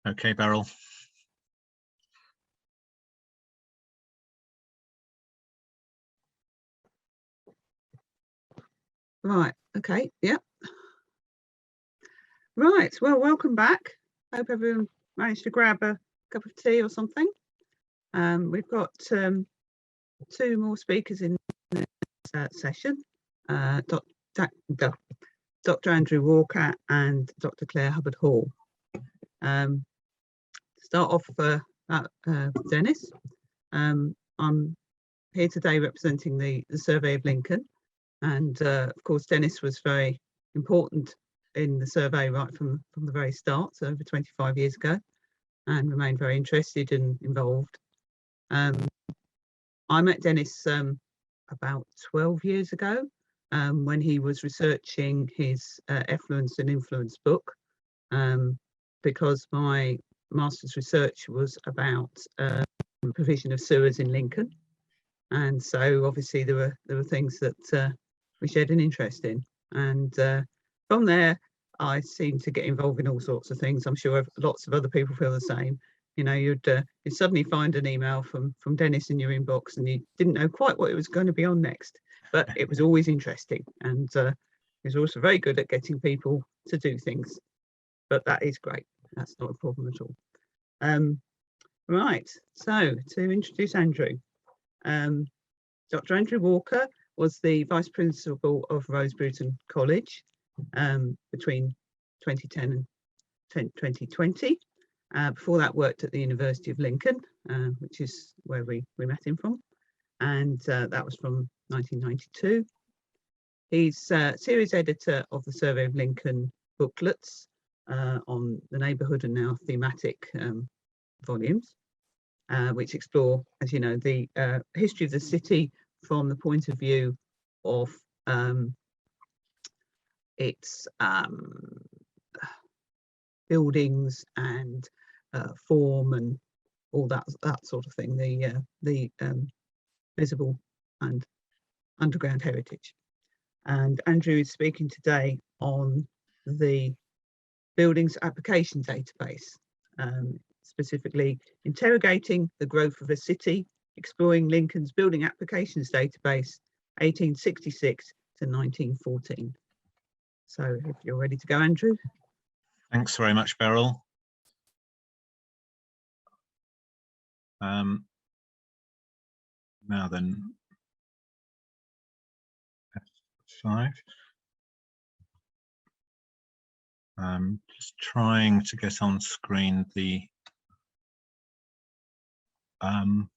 Okay, Beryl. Right, okay, yeah. Right, well, welcome back. Hope everyone managed to grab a cup of tea or something. We've got 2 more speakers in this session, Dr. Andrew Walker and Dr. Claire Hubbard-Hall. Start off Dennis. I'm here today representing the survey of Lincoln, and of course Dennis was very important in the survey right from the very start, so over 25 years ago, and remained very interested and involved. I met Dennis about 12 years ago when he was researching his Effluence and Influence book, because my master's research was about provision of sewers in Lincoln, and so obviously there were things that we shared an interest in, and from there I seemed to get involved in all sorts of things. I'm sure lots of other people feel the same. You know, you'd suddenly find an email from Dennis in your inbox and you didn't know quite what it was going to be on next, but it was always interesting, and he was also very good at getting people to do things, but that is great. That's not a problem at all. Right, so to introduce Andrew, Dr. Andrew Walker was the Vice Principal of Rose Bruton College between 2010 and 2020. Before that, worked at the University of Lincoln, which is where we met him from, and that was from 1992. He's series editor of the Survey of Lincoln booklets on the neighbourhood and now thematic volumes, which explore, as you know, the history of the city from the point of view of its buildings and form and all that sort of thing, the visible and underground heritage. And Andrew is speaking today on the Buildings Application Database, specifically interrogating the growth of a city, exploring Lincoln's Building Applications Database, 1866 to 1914. So if you're ready to go, Andrew. Thanks very much, Beryl. Now then, F5. Just trying to get on screen the can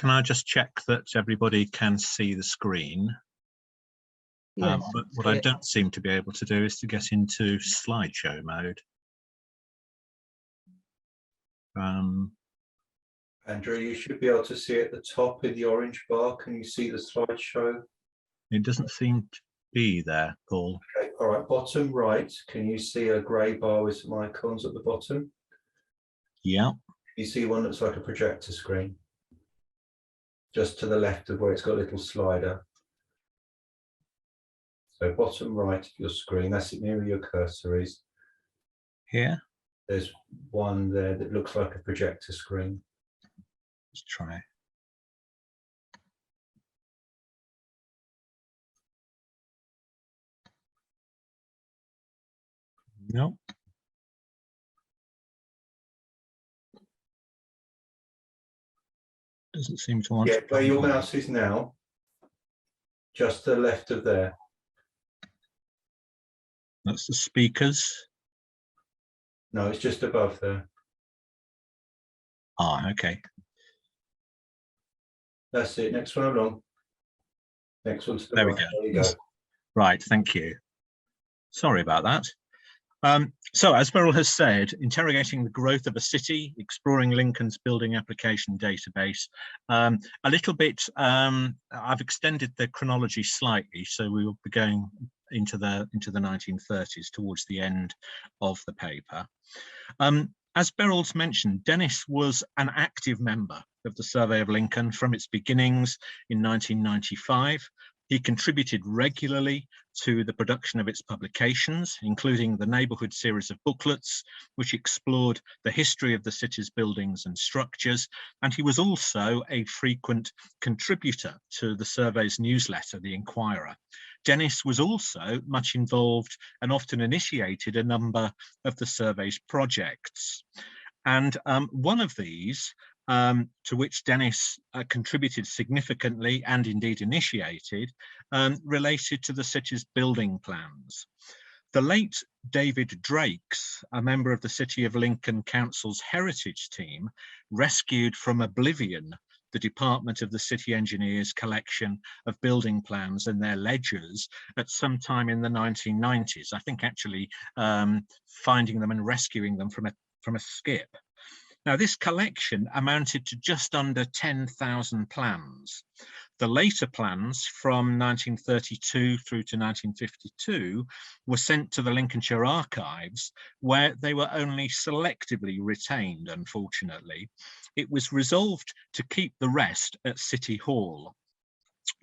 I just check that everybody can see the screen? Yes, but what I don't seem to be able to do is to get into slideshow mode. Andrew, you should be able to see at the top in the orange bar. Can you see the slideshow? It doesn't seem to be there, Paul. Okay, all right, bottom right, can you see a grey bar with some icons at the bottom? Yeah. You see one that's like a projector screen? Just to the left of where it's got a little slider. So bottom right of your screen, that's near where your cursor is. Here? There's one there that looks like a projector screen. Let's try. No. Doesn't seem to want to. Yeah, where your mouse is now, just to the left of there. That's the speakers. No, it's just above there. Ah, okay. That's it. Next one along. Next one to the there right. We go. There you go. Right, thank you. Sorry about that. So, as Beryl has said, interrogating the growth of a city, exploring Lincoln's building application database. A little bit, I've extended the chronology slightly, so we will be going into the 1930s towards the end of the paper. As Beryl's mentioned, Dennis was an active member of the Survey of Lincoln from its beginnings in 1995. He contributed regularly to the production of its publications, including the neighbourhood series of booklets, which explored the history of the city's buildings and structures. And he was also a frequent contributor to the survey's newsletter, The Inquirer. Dennis was also much involved and often initiated a number of the survey's projects. And one of these, to which Dennis contributed significantly and indeed initiated, related to the city's building plans. The late David Drakes, a member of the City of Lincoln Council's heritage team, rescued from oblivion the Department of the City Engineers collection of building plans and their ledgers at some time in the 1990s. I think actually finding them and rescuing them from a skip. Now, this collection amounted to just under 10,000 plans. The later plans from 1932 through to 1952 were sent to the Lincolnshire Archives, where they were only selectively retained, unfortunately. It was resolved to keep the rest at City Hall.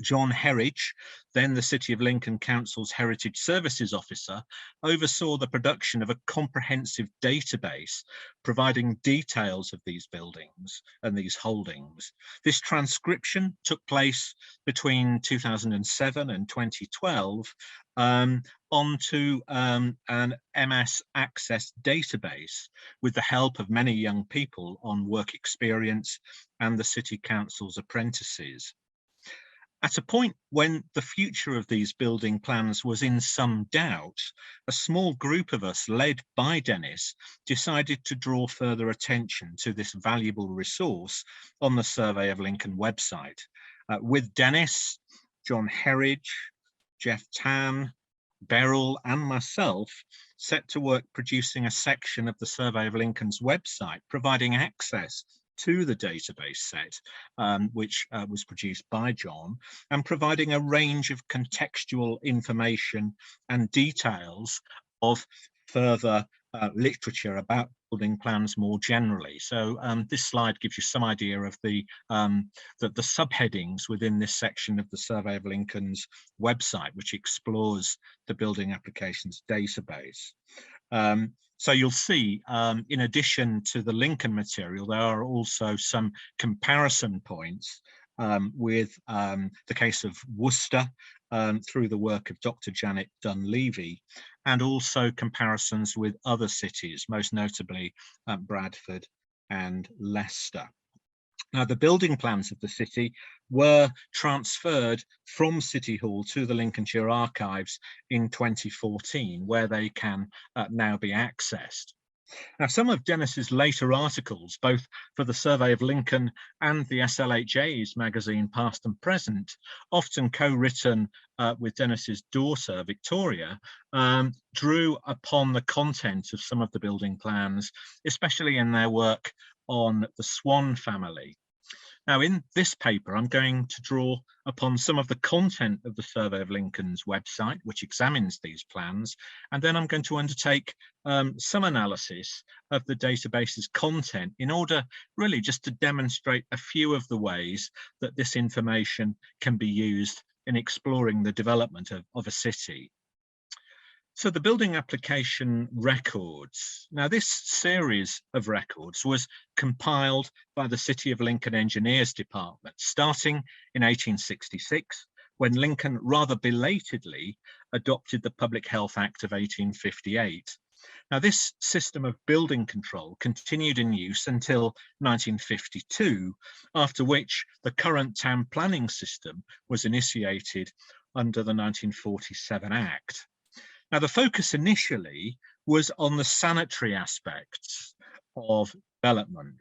John Herridge, then the City of Lincoln Council's Heritage Services Officer, oversaw the production of a comprehensive database providing details of these buildings and these holdings. This transcription took place between 2007 and 2012 onto an MS Access database with the help of many young people on work experience and the City Council's apprentices. At a point when the future of these building plans was in some doubt, a small group of us, led by Dennis, decided to draw further attention to this valuable resource on the Survey of Lincoln website. With Dennis, John Herridge, Jeff Tan, Beryl and myself set to work producing a section of the Survey of Lincoln's website, providing access to the database set, which was produced by John, and providing a range of contextual information and details of further literature about building plans more generally. So this slide gives you some idea of the subheadings within this section of the Survey of Lincoln's website, which explores the building applications database. So you'll see, in addition to the Lincoln material, there are also some comparison points with the case of Worcester through the work of Dr. Janet Dunleavy, and also comparisons with other cities, most notably Bradford and Leicester. Now, the building plans of the city were transferred from City Hall to the Lincolnshire Archives in 2014, where they can now be accessed. Now, some of Dennis's later articles, both for the Survey of Lincoln and the SLHA's magazine Past and Present, often co-written with Dennis's daughter, Victoria, drew upon the content of some of the building plans, especially in their work on the Swan family. Now, in this paper, I'm going to draw upon some of the content of the Survey of Lincoln's website, which examines these plans, and then I'm going to undertake some analysis of the database's content in order really just to demonstrate a few of the ways that this information can be used in exploring the development of a city. So the building application records. Now, this series of records was compiled by the City of Lincoln Engineers Department, starting in 1866, when Lincoln rather belatedly adopted the Public Health Act of 1858. Now, this system of building control continued in use until 1952, after which the current town planning system was initiated under the 1947 Act. Now, the focus initially was on the sanitary aspects of development,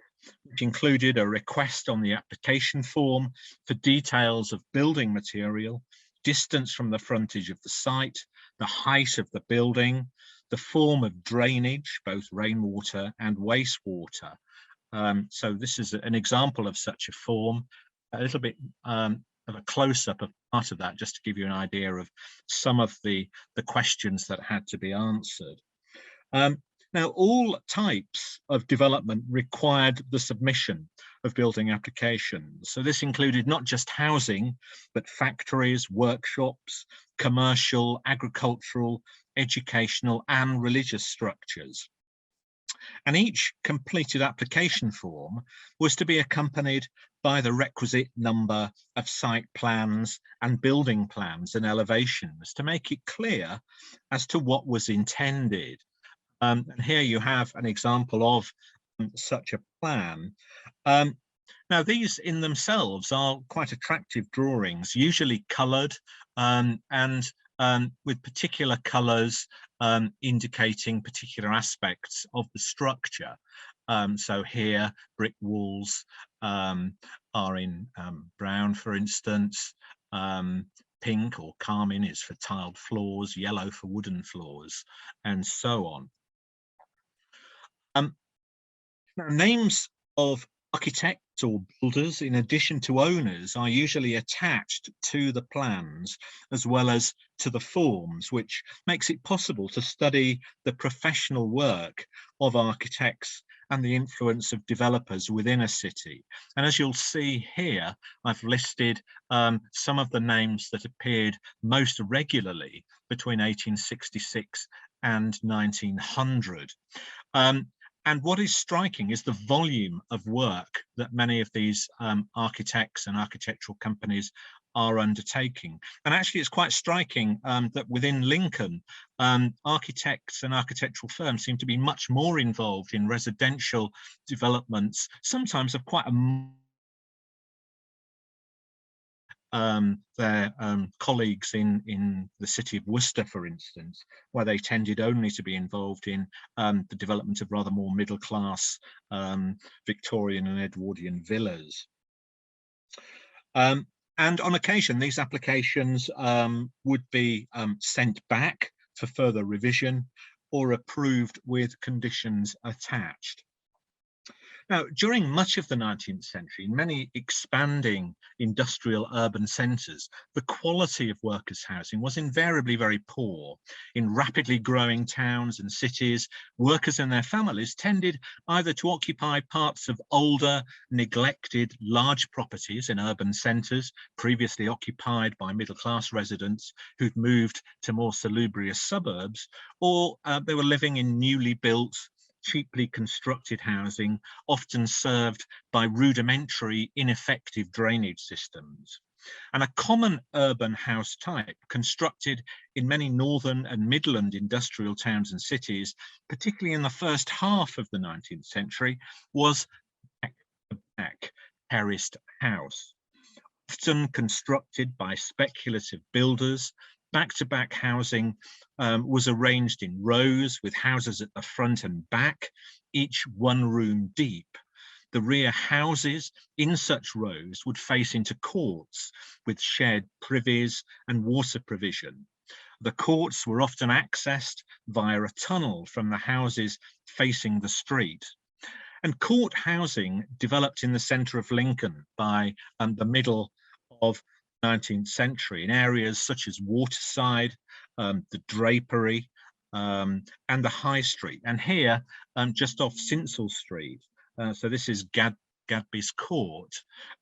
which included a request on the application form for details of building material, distance from the frontage of the site, the height of the building, the form of drainage, both rainwater and wastewater. So this is an example of such a form, a little bit of a close-up of part of that, just to give you an idea of some of the questions that had to be answered. Now, all types of development required the submission of building applications. So this included not just housing, but factories, workshops, commercial, agricultural, educational, and religious structures. And each completed application form was to be accompanied by the requisite number of site plans and building plans and elevations to make it clear as to what was intended. And here you have an example of such a plan. Now, these in themselves are quite attractive drawings, usually coloured and with particular colours indicating particular aspects of the structure. So here, brick walls are in brown, for instance. Pink or carmine is for tiled floors, yellow for wooden floors, and so on. Now, names of architects or builders, in addition to owners, are usually attached to the plans as well as to the forms, which makes it possible to study the professional work of architects and the influence of developers within a city. And as you'll see here, I've listed some of the names that appeared most regularly between 1866 and 1900. And what is striking is the volume of work that many of these architects and architectural companies are undertaking. And actually, it's quite striking that within Lincoln, architects and architectural firms seem to be much more involved in residential developments, sometimes of quite a their colleagues in the city of Worcester, for instance, where they tended only to be involved in the development of rather more middle-class Victorian and Edwardian villas. And on occasion, these applications would be sent back for further revision or approved with conditions attached. Now, during much of the 19th century, in many expanding industrial urban centres, the quality of workers' housing was invariably very poor. In rapidly growing towns and cities, workers and their families tended either to occupy parts of older, neglected, large properties in urban centres, previously occupied by middle-class residents who'd moved to more salubrious suburbs, or they were living in newly built, cheaply constructed housing, often served by rudimentary, ineffective drainage systems. And a common urban house type constructed in many northern and Midland industrial towns and cities, particularly in the first half of the 19th century, was back terraced house. Often constructed by speculative builders, back-to-back housing was arranged in rows with houses at the front and back, each one room deep. The rear houses in such rows would face into courts with shared privies and water provision. The courts were often accessed via a tunnel from the houses facing the street. And court housing developed in the centre of Lincoln by the middle of 19th century in areas such as Waterside, the Drapery, and the High Street. And here, just off Sinsel Street, so this is Gadby's Court.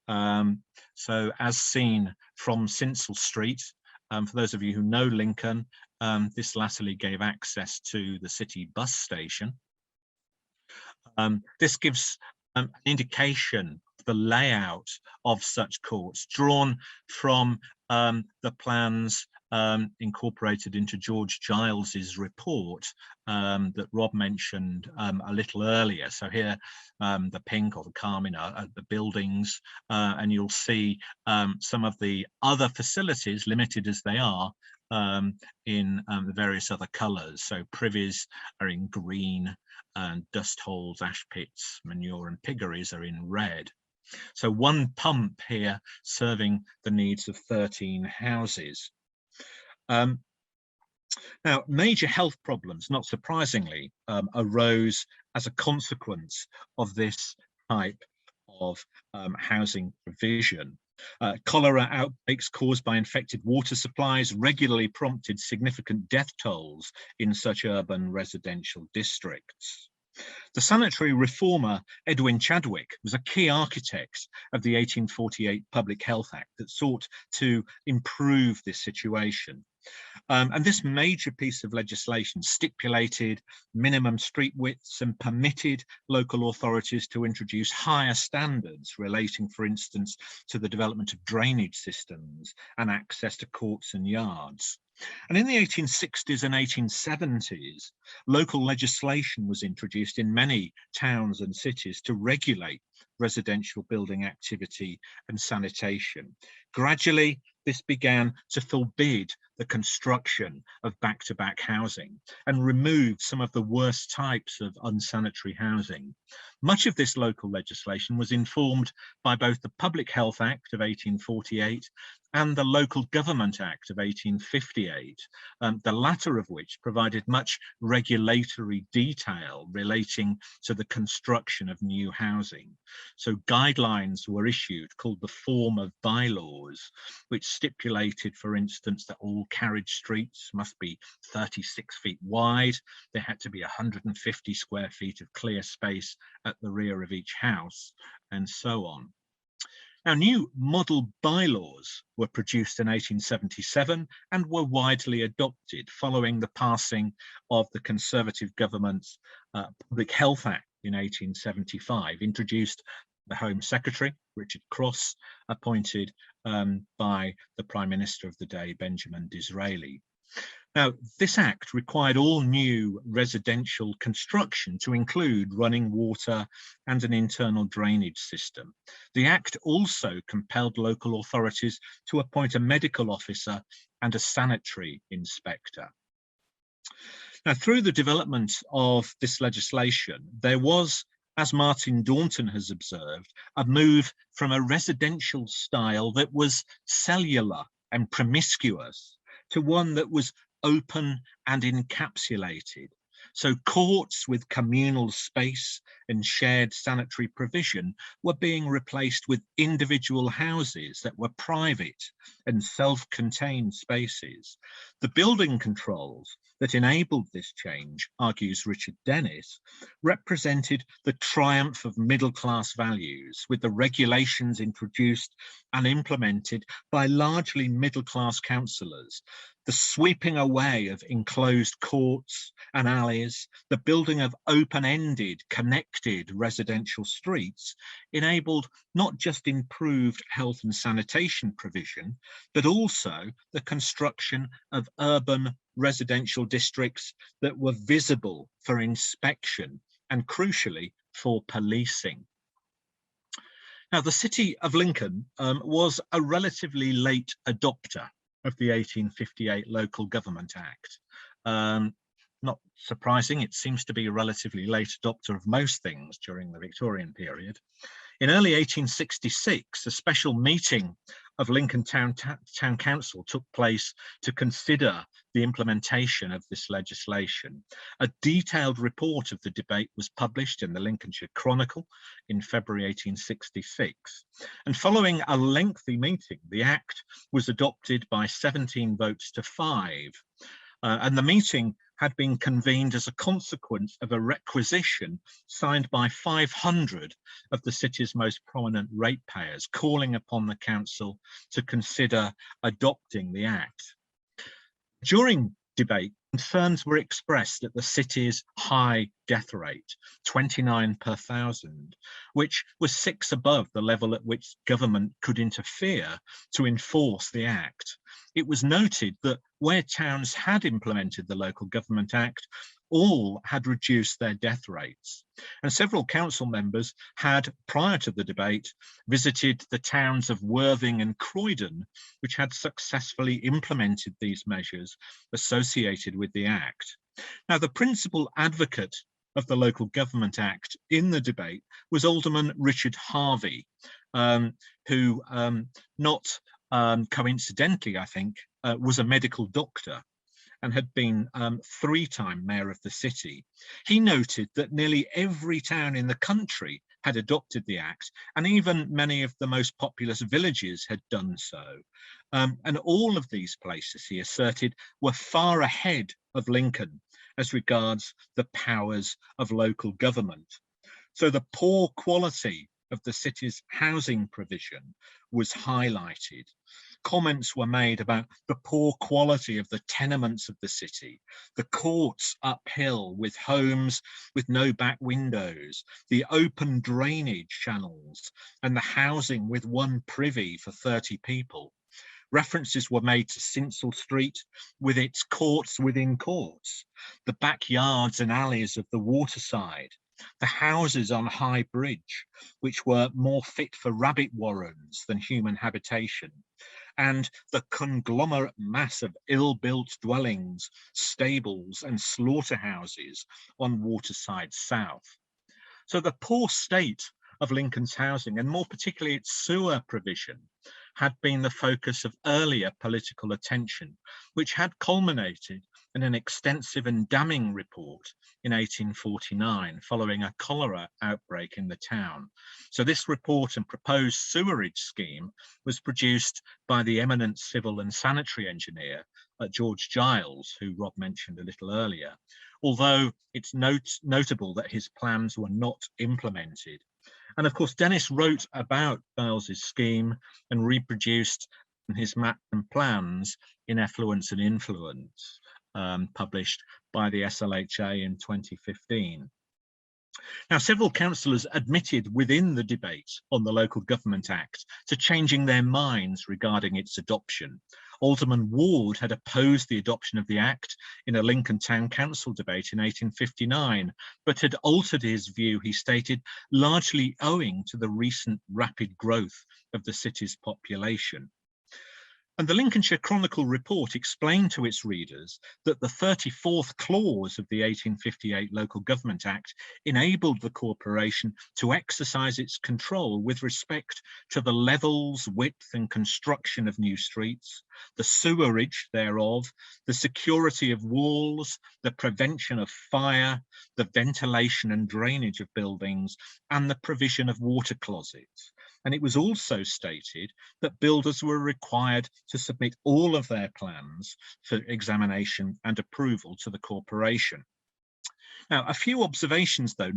So as seen from Sinsel Street, for those of you who know Lincoln, this latterly gave access to the city bus station. This gives an indication the layout of such courts drawn from the plans incorporated into George Giles's report that Rob mentioned a little earlier. So here the pink or the carmine are the buildings, and you'll see some of the other facilities, limited as they are, in the various other colours. So privies are in green, and dust holes, ash pits, manure and piggeries are in red. So one pump here serving the needs of 13 houses. Now, major health problems, not surprisingly, arose as a consequence of this type of housing provision. Cholera outbreaks caused by infected water supplies regularly prompted significant death tolls in such urban residential districts. The sanitary reformer Edwin Chadwick was a key architect of the 1848 Public Health Act that sought to improve this situation. And this major piece of legislation stipulated minimum street widths and permitted local authorities to introduce higher standards relating, for instance, to the development of drainage systems and access to courts and yards. And in the 1860s and 1870s, local legislation was introduced in many towns and cities to regulate residential building activity and sanitation. Gradually, this began to forbid the construction of back-to-back housing and removed some of the worst types of unsanitary housing. Much of this local legislation was informed by both the Public Health Act of 1848 and the Local Government Act of 1858, the latter of which provided much regulatory detail relating to the construction of new housing. So guidelines were issued called the Form of Bylaws, which stipulated, for instance, that all carriage streets must be 36 feet wide. There had to be 150 square feet of clear space at the rear of each house, and so on. Now, new model bylaws were produced in 1877 and were widely adopted following the passing of the Conservative government's Public Health Act in 1875, introduced the Home Secretary, Richard Cross, appointed by the Prime Minister of the day, Benjamin Disraeli. Now, this act required all new residential construction to include running water and an internal drainage system. The act also compelled local authorities to appoint a medical officer and a sanitary inspector. Now, through the development of this legislation, there was, as Martin Daunton has observed, a move from a residential style that was cellular and promiscuous to one that was open and encapsulated. So courts with communal space and shared sanitary provision were being replaced with individual houses that were private and self-contained spaces. The building controls that enabled this change, argues Richard Dennis, represented the triumph of middle-class values, with the regulations introduced and implemented by largely middle-class councillors, the sweeping away of enclosed courts and alleys, the building of open-ended, connected residential streets enabled not just improved health and sanitation provision, but also the construction of urban residential districts that were visible for inspection and, crucially, for policing. Now, the City of Lincoln was a relatively late adopter of the 1858 Local Government Act. Not surprising, it seems to be a relatively late adopter of most things during the Victorian period. In early 1866, a special meeting of Lincoln Town Council took place to consider the implementation of this legislation. A detailed report of the debate was published in the Lincolnshire Chronicle in February 1866. And following a lengthy meeting, the Act was adopted by 17 votes to 5. And the meeting had been convened as a consequence of a requisition signed by 500 of the city's most prominent ratepayers, calling upon the council to consider adopting the Act. During debate, concerns were expressed at the city's high death rate, 29 per 1,000, which was 6 above the level at which government could interfere to enforce the Act. It was noted that where towns had implemented the Local Government Act, all had reduced their death rates. And several council members had, prior to the debate, visited the towns of Worthing and Croydon, which had successfully implemented these measures associated with the Act. Now, the principal advocate of the Local Government Act in the debate was Alderman Richard Harvey, who, not coincidentally, I think, was a medical doctor and had been 3-time mayor of the city. He noted that nearly every town in the country had adopted the Act, and even many of the most populous villages had done so. And all of these places, he asserted, were far ahead of Lincoln as regards the powers of local government. So the poor quality of the city's housing provision was highlighted. Comments were made about the poor quality of the tenements of the city, the courts uphill with homes with no back windows, the open drainage channels, and the housing with one privy for 30 people. References were made to Sinsel Street with its courts within courts, the backyards and alleys of the waterside, the houses on High Bridge, which were more fit for rabbit warrens than human habitation, and the conglomerate mass of ill-built dwellings, stables and slaughterhouses on Waterside South. So the poor state of Lincoln's housing, and more particularly its sewer provision, had been the focus of earlier political attention, which had culminated in an extensive and damning report in 1849 following a cholera outbreak in the town. So this report and proposed sewerage scheme was produced by the eminent civil and sanitary engineer George Giles, who Rob mentioned a little earlier, although it's notable that his plans were not implemented. And of course, Dennis wrote about Giles's scheme and reproduced his map and plans in Effluence and Influence, published by the SLHA in 2015. Now, several councillors admitted within the debate on the Local Government Act to changing their minds regarding its adoption. Alderman Ward had opposed the adoption of the Act in a Lincoln Town Council debate in 1859, but had altered his view, he stated, largely owing to the recent rapid growth of the city's population. And the Lincolnshire Chronicle report explained to its readers that the 34th clause of the 1858 Local Government Act enabled the corporation to exercise its control with respect to the levels, width and construction of new streets, the sewerage thereof, the security of walls, the prevention of fire, the ventilation and drainage of buildings, and the provision of water closets. And it was also stated that builders were required to submit all of their plans for examination and approval to the corporation. Now, a few observations, though,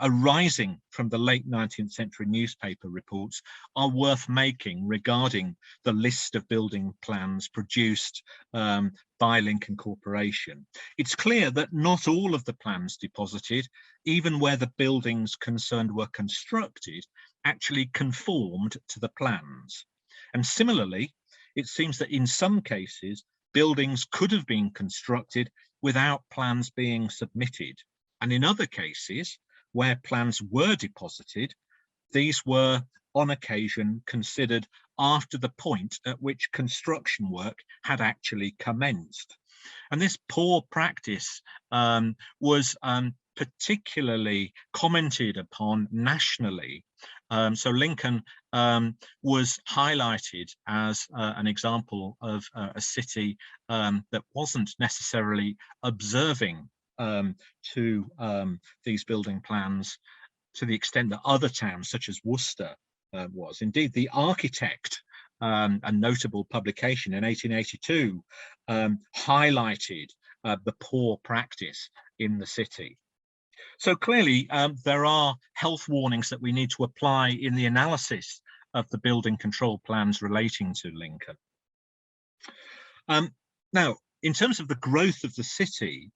arising from the late 19th century newspaper reports are worth making regarding the list of building plans produced by Lincoln Corporation. It's clear that not all of the plans deposited, even where the buildings concerned were constructed, actually conformed to the plans. And similarly, it seems that in some cases, buildings could have been constructed without plans being submitted. And in other cases, where plans were deposited, these were on occasion considered after the point at which construction work had actually commenced. And this poor practice was particularly commented upon nationally. So Lincoln was highlighted as an example of a city that wasn't necessarily observing to these building plans to the extent that other towns such as Worcester was. Indeed, the Architect, a notable publication in 1882, highlighted the poor practice in the city. So clearly, there are health warnings that we need to apply in the analysis of the building control plans relating to Lincoln. Now, in terms of the growth of the city,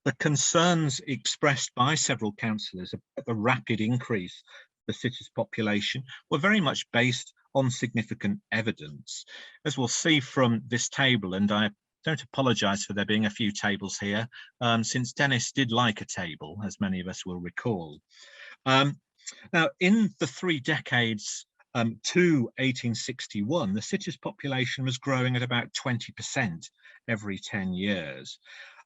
the concerns expressed by several councillors about the rapid increase of the city's population were very much based on significant evidence. As we'll see from this table, and I don't apologise for there being a few tables here, since Dennis did like a table, as many of us will recall. Now, in the 3 decades to 1861, the city's population was growing at about 20% every 10 years.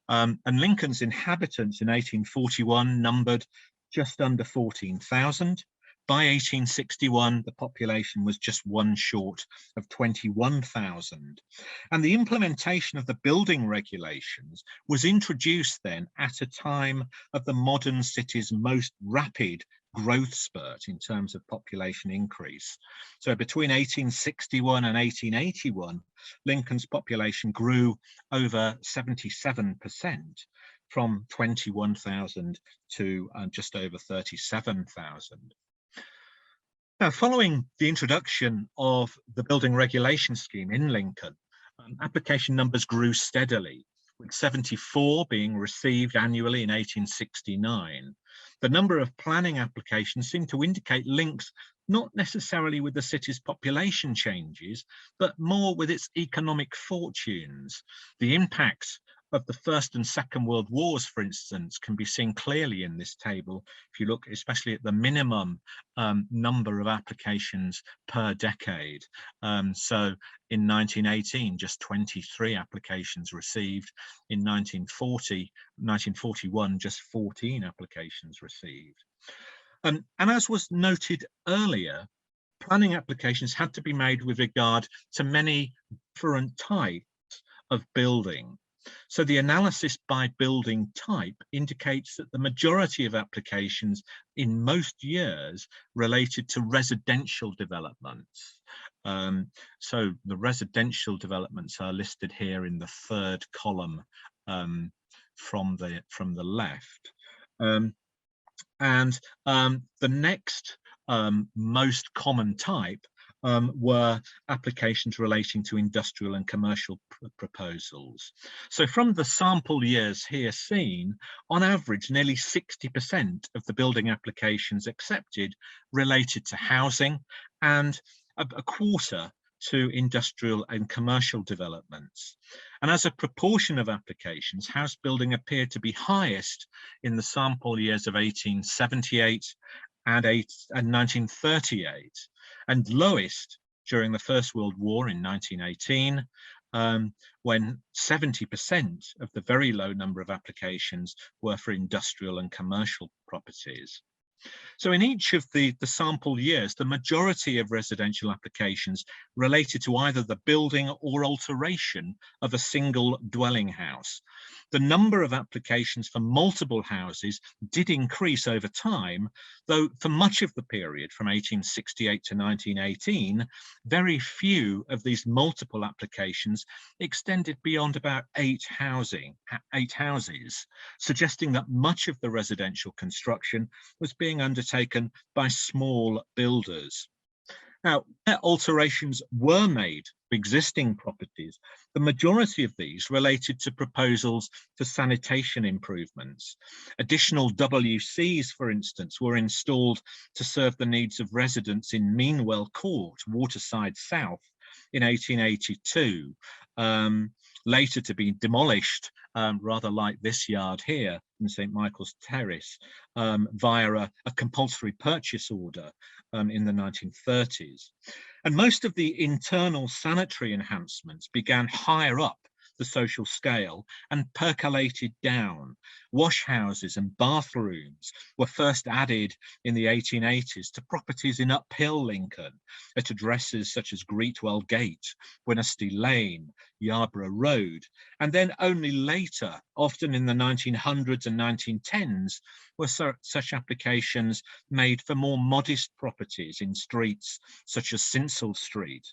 And Lincoln's inhabitants in 1841 numbered just under 14,000. By 1861, the population was just one short of 21,000. And the implementation of the building regulations was introduced then at a time of the modern city's most rapid growth spurt in terms of population increase. So between 1861 and 1881, Lincoln's population grew over 77%, from 21,000 to just over 37,000. Now, following the introduction of the building regulation scheme in Lincoln, application numbers grew steadily, with 74 being received annually in 1869. The number of planning applications seemed to indicate links not necessarily with the city's population changes, but more with its economic fortunes. The impacts of the First and Second World Wars, for instance, can be seen clearly in this table if you look especially at the minimum number of applications per decade. So in 1918, just 23 applications received. In 1941, just 14 applications received. And as was noted earlier, planning applications had to be made with regard to many different types of building. So the analysis by building type indicates that the majority of applications in most years related to residential developments. So the residential developments are listed here in the third column from the left. The next most common type were applications relating to industrial and commercial proposals. So from the sample years here seen, on average, nearly 60% of the building applications accepted related to housing, and a quarter to industrial and commercial developments. And as a proportion of applications, house building appeared to be highest in the sample years of 1878 and 1938, and lowest during the First World War in 1918, when 70% of the very low number of applications were for industrial and commercial properties. So in each of the sample years, the majority of residential applications related to either the building or alteration of a single dwelling house. The number of applications for multiple houses did increase over time, though for much of the period from 1868 to 1918, very few of these multiple applications extended beyond about 8 houses, suggesting that much of the residential construction was being undertaken by small builders. Now, where alterations were made to existing properties, the majority of these related to proposals for sanitation improvements. Additional WCs, for instance, were installed to serve the needs of residents in Meanwell Court, Waterside South, in 1882, later to be demolished, rather like this yard here in St. Michael's Terrace, via a compulsory purchase order in the 1930s. And most of the internal sanitary enhancements began higher up the social scale and percolated down. Wash houses and bathrooms were first added in the 1880s to properties in uphill Lincoln at addresses such as Greetwell Gate, Winnesty Lane, Yarborough Road, and then only later, often in the 1900s and 1910s, were such applications made for more modest properties in streets such as Sinsel Street.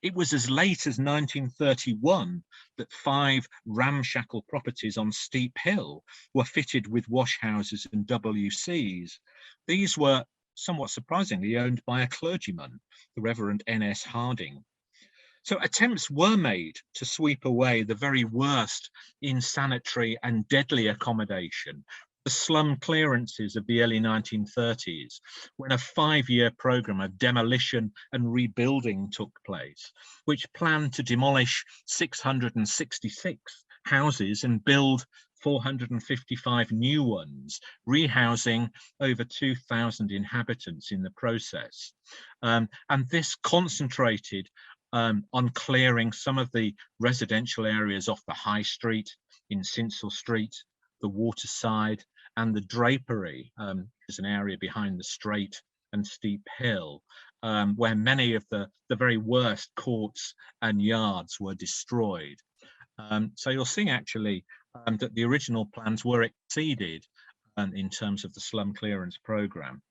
It was as late as 1931 that 5 ramshackle properties on Steep Hill were fitted with wash houses and WCs. These were somewhat surprisingly owned by a clergyman, the Reverend N.S. Harding. So attempts were made to sweep away the very worst in sanitary and deadly accommodation, the slum clearances of the early 1930s, when a 5-year program of demolition and rebuilding took place, which planned to demolish 666 houses and build 455 new ones, rehousing over 2,000 inhabitants in the process. And this concentrated on clearing some of the residential areas off the High Street, in Sinsel Street, the Waterside, and the Drapery, which is an area behind the Strait and steep hill, where many of the very worst courts and yards were destroyed. So you'll see actually that the original plans were exceeded in terms of the slum clearance programme.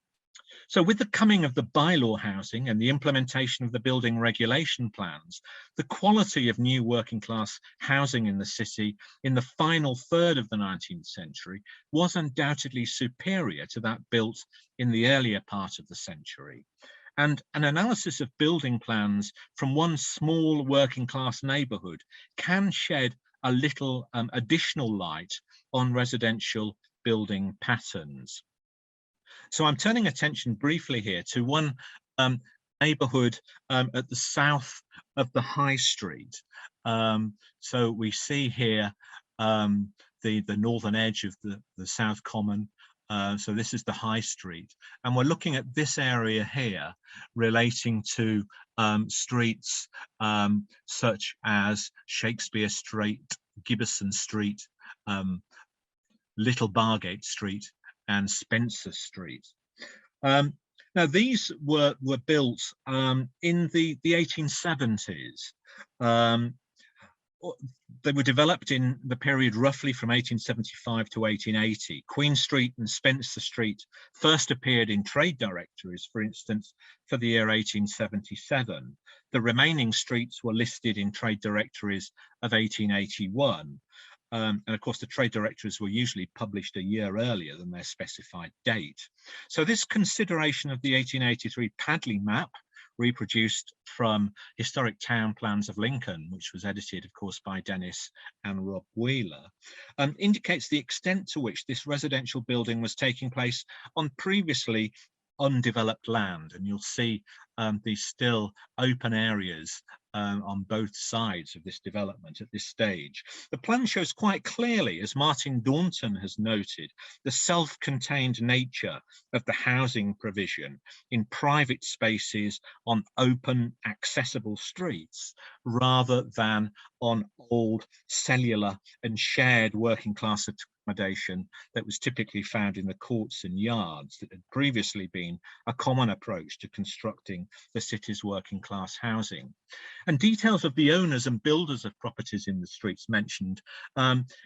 So with the coming of the bylaw housing and the implementation of the building regulation plans, the quality of new working class housing in the city in the final third of the 19th century was undoubtedly superior to that built in the earlier part of the century. And an analysis of building plans from one small working class neighbourhood can shed a little additional light on residential building patterns. So I'm turning attention briefly here to one neighbourhood at the south of the High Street. So we see here the northern edge of the South Common. So this is the High Street, and we're looking at this area here relating to streets such as Shakespeare Street, Gibbison Street, Little Bargate Street, and Spencer Street. Now these were built in the 1870s. They were developed in the period roughly from 1875 to 1880. Queen Street and Spencer Street first appeared in trade directories, for instance, for the year 1877. The remaining streets were listed in trade directories of 1881. And of course, the trade directories were usually published a year earlier than their specified date. So this consideration of the 1883 Padley map, reproduced from Historic Town Plans of Lincoln, which was edited, of course, by Dennis and Rob Wheeler, indicates the extent to which this residential building was taking place on previously undeveloped land. And you'll see these still open areas on both sides of this development at this stage. The plan shows quite clearly, as Martin Daunton has noted, the self-contained nature of the housing provision in private spaces on open, accessible streets, rather than on old cellular and shared working class accommodation that was typically found in the courts and yards that had previously been a common approach to constructing the city's working class housing. And details of the owners and builders of properties in the streets mentioned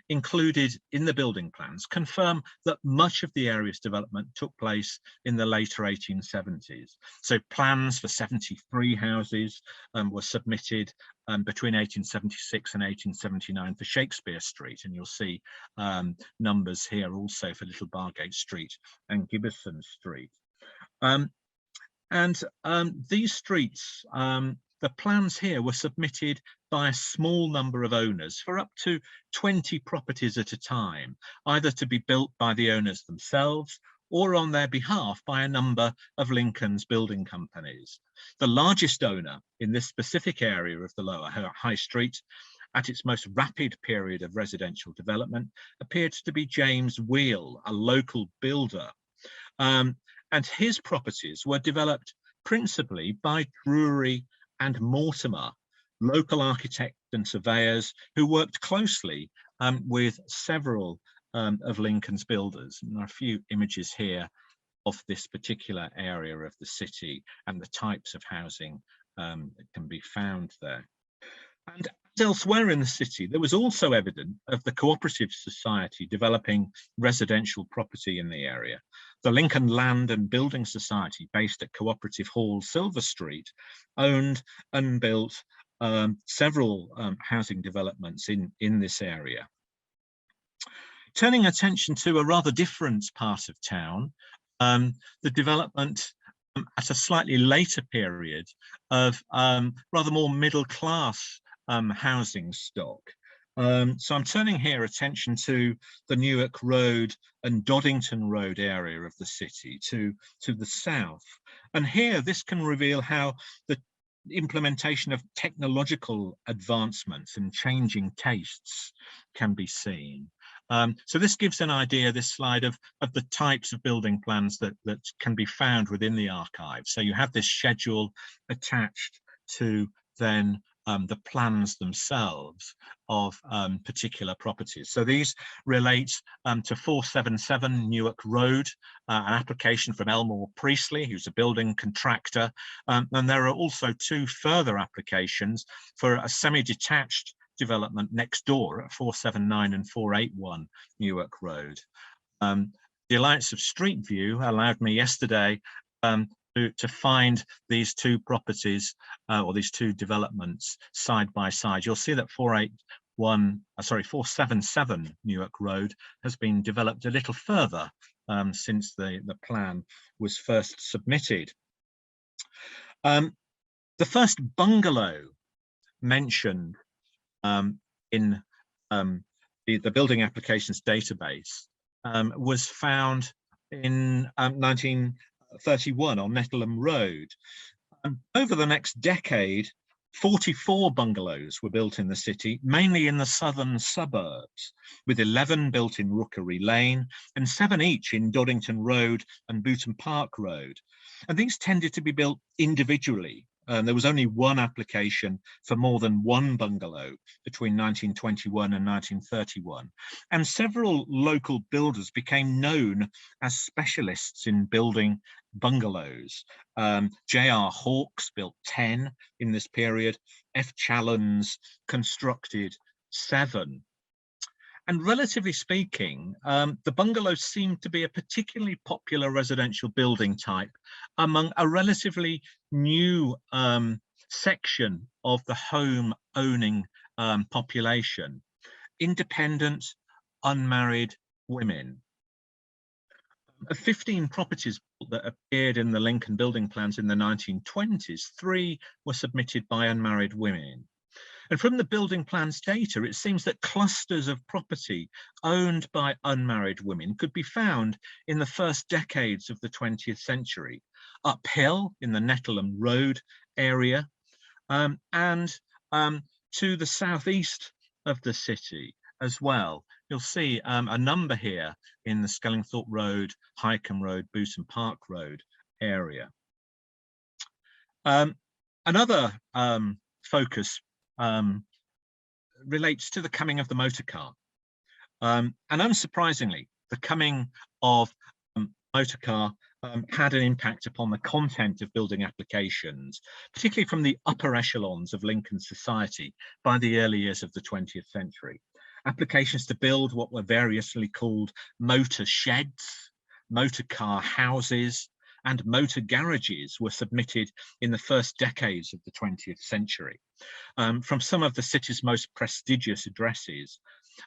included in the building plans confirm that much of the area's development took place in the later 1870s. So plans for 73 houses were submitted between 1876 and 1879 for Shakespeare Street, and you'll see numbers here also for Little Bargate Street and Gibbison Street. These streets, the plans here were submitted by a small number of owners for up to 20 properties at a time, either to be built by the owners themselves or on their behalf by a number of Lincoln's building companies. The largest owner in this specific area of the Lower High Street at its most rapid period of residential development appeared to be James Wheel, a local builder. And his properties were developed principally by Drury and Mortimer, local architects and surveyors who worked closely with several of Lincoln's builders. And there are a few images here of this particular area of the city and the types of housing that can be found there. And elsewhere in the city, there was also evidence of the cooperative society developing residential property in the area. The Lincoln Land and Building Society, based at Cooperative Hall, Silver Street, owned and built several housing developments in this area. Turning attention to a rather different part of town, the development at a slightly later period of rather more middle-class housing stock. So I'm turning here attention to the Newark Road and Doddington Road area of the city to the south. And here this can reveal how the implementation of technological advancements and changing tastes can be seen. So this gives an idea, this slide, of the types of building plans that can be found within the archive. So you have this schedule attached to then the plans themselves of particular properties. So these relate to 477 Newark Road, an application from Elmore Priestley, who's a building contractor. And there are also two further applications for a semi-detached development next door at 479 and 481 Newark Road. The Alliance of Street View allowed me yesterday to find these two properties or these two developments side by side. You'll see that 477 Newark Road has been developed a little further since the plan was first submitted. The first bungalow mentioned in the building applications database was found in 1931 on Nettleham Road. Over the next decade, 44 bungalows were built in the city, mainly in the southern suburbs, with 11 built in Rookery Lane and 7 each in Doddington Road and Booton Park Road. And these tended to be built individually. There was only one application for more than one bungalow between 1921 and 1931. And several local builders became known as specialists in building bungalows. J.R. Hawkes built 10 in this period. F. Challons constructed 7. And relatively speaking, the bungalows seemed to be a particularly popular residential building type among a relatively new section of the home owning population, independent, unmarried women. Of 15 properties that appeared in the Lincoln building plans in the 1920s, 3 were submitted by unmarried women. And from the building plans data, it seems that clusters of property owned by unmarried women could be found in the first decades of the 20th century, uphill in the Nettleham Road area, and to the southeast of the city as well. You'll see a number here in the Skellingthorpe Road, Highcombe Road, Booton Park Road area. Another focus relates to the coming of the motor car. And unsurprisingly, the coming of motor car had an impact upon the content of building applications, particularly from the upper echelons of Lincoln society by the early years of the 20th century. Applications to build what were variously called motor sheds, motor car houses, and motor garages were submitted in the first decades of the 20th century. From some of the city's most prestigious addresses,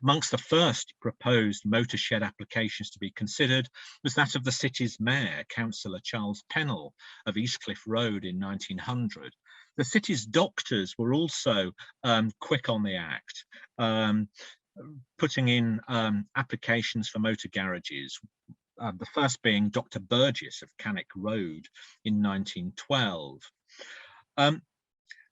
amongst the first proposed motor shed applications to be considered was that of the city's mayor, Councillor Charles Pennell of Eastcliff Road in 1900. The city's doctors were also quick on the act, putting in applications for motor garages, the first being Dr. Burgess of Cannock Road in 1912.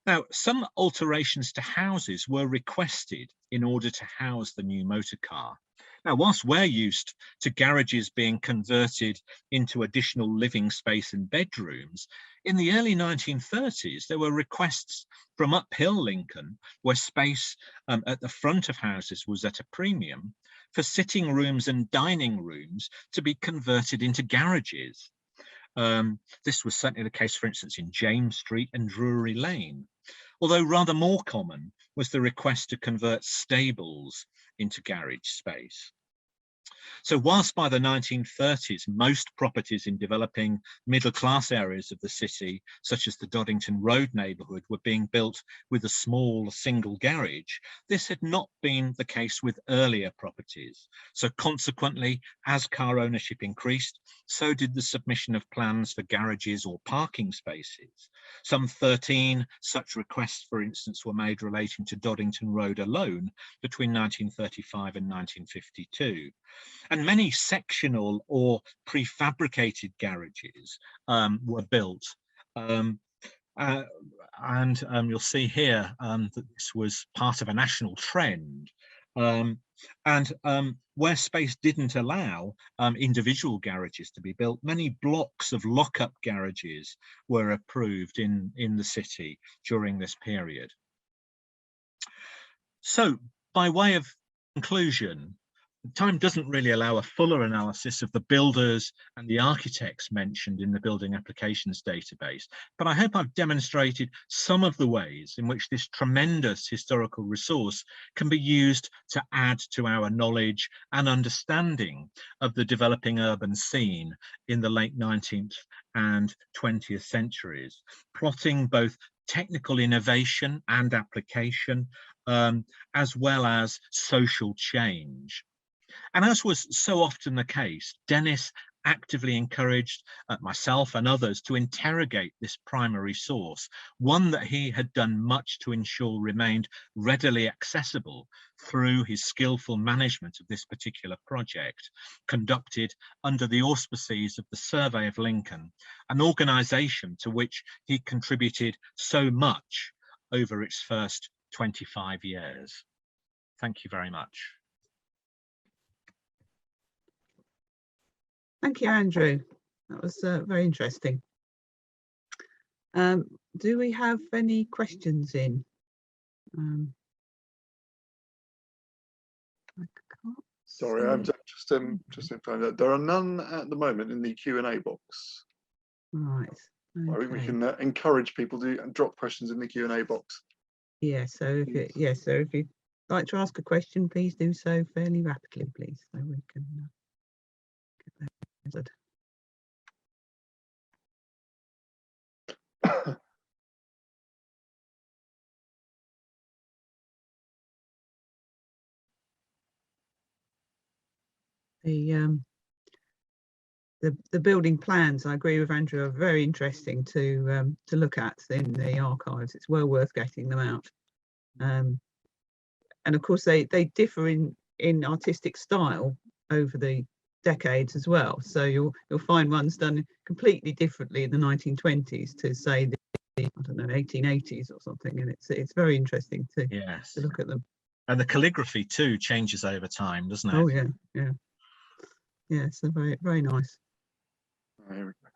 Now, some alterations to houses were requested in order to house the new motor car. Now, whilst we're used to garages being converted into additional living space and bedrooms, in the early 1930s, there were requests from uphill Lincoln, where space at the front of houses was at a premium, for sitting rooms and dining rooms to be converted into garages. This was certainly the case, for instance, in James Street and Drury Lane, although rather more common was the request to convert stables into garage space. So whilst by the 1930s, most properties in developing middle-class areas of the city, such as the Doddington Road neighbourhood, were being built with a small single garage, this had not been the case with earlier properties. So consequently, as car ownership increased, so did the submission of plans for garages or parking spaces. Some 13 such requests, for instance, were made relating to Doddington Road alone between 1935 and 1952. And many sectional or prefabricated garages were built. You'll see here that this was part of a national trend. Where space didn't allow individual garages to be built, many blocks of lock-up garages were approved in the city during this period. So, by way of conclusion, time doesn't really allow a fuller analysis of the builders and the architects mentioned in the building applications database, but I hope I've demonstrated some of the ways in which this tremendous historical resource can be used to add to our knowledge and understanding of the developing urban scene in the late 19th and 20th centuries, plotting both technical innovation and application, as well as social change. And as was so often the case, Dennis actively encouraged myself and others to interrogate this primary source, one that he had done much to ensure remained readily accessible through his skillful management of this particular project, conducted under the auspices of the Survey of Lincoln, an organisation to which he contributed so much over its first 25 years. Thank you very much. Thank you, Andrew. That was very interesting. Do we have any questions in? Sorry, I'm just informed that there are none at the moment in the Q&A box. Right. Okay. We can encourage people to drop questions in the Q&A box. Yeah. So if you'd like to ask a question, please do so fairly rapidly, please, so we can get that answered. The building plans, I agree with Andrew, are very interesting to look at in the archives. It's well worth getting them out. And of course they differ in artistic style over the decades as well. So you'll find ones done completely differently in the 1920s to say the I don't know 1880s or something, and it's very interesting to look at them. And the calligraphy too changes over time, doesn't it? Oh yeah, so very nice. Here we go.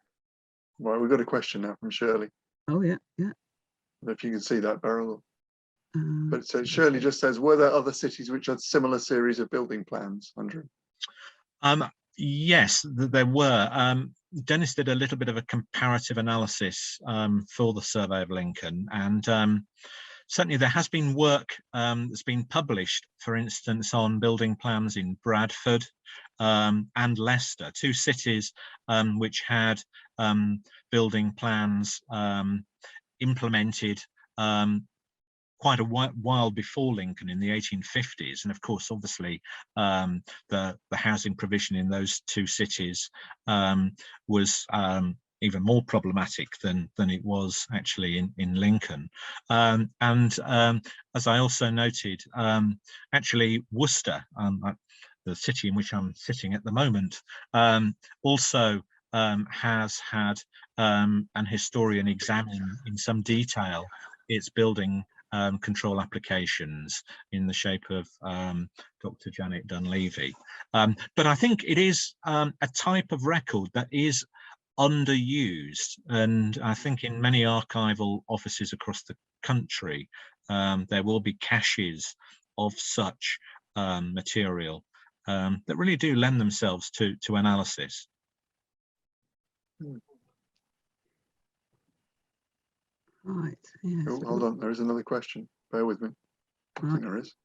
Right, we've got a question now from Shirley. Oh yeah. I don't know if you can see that, Beryl. But so Shirley just says, were there other cities which had similar series of building plans, Andrew? Yes, there were. Dennis did a little bit of a comparative analysis for the Survey of Lincoln, and certainly there has been work that's been published, for instance, on building plans in Bradford and Leicester, two cities which had building plans implemented quite a while before Lincoln in the 1850s. And of course, obviously, the housing provision in those two cities was even more problematic than it was actually in Lincoln. As I also noted, actually Worcester, the city in which I'm sitting at the moment, also has had an historian examine in some detail its building control applications in the shape of Dr. Janet Dunleavy. But I think it is a type of record that is underused, and I think in many archival offices across the country there will be caches of such material that really do lend themselves to analysis. Right. Yes. Oh, hold on, there is another question. Bear with me. I think there is.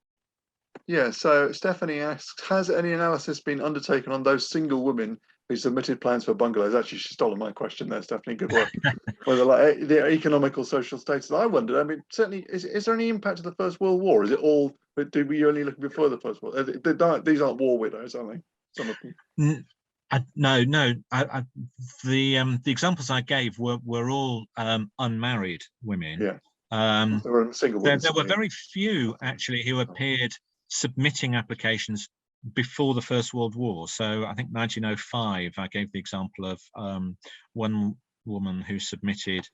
Yeah, so Stephanie asks, has any analysis been undertaken on those single women who submitted plans for bungalows? Actually, she's stolen my question there, Stephanie. Good work. Whether like the economical social status. I wondered, I mean, certainly, is there any impact of the First World War? Is it all, did we only look before the First World War? These aren't war widows, are they? Some of them. No. The examples I gave were all unmarried women. Yeah. There were very few actually who appeared submitting applications before the First World War. So I think 1905, I gave the example of one woman who submitted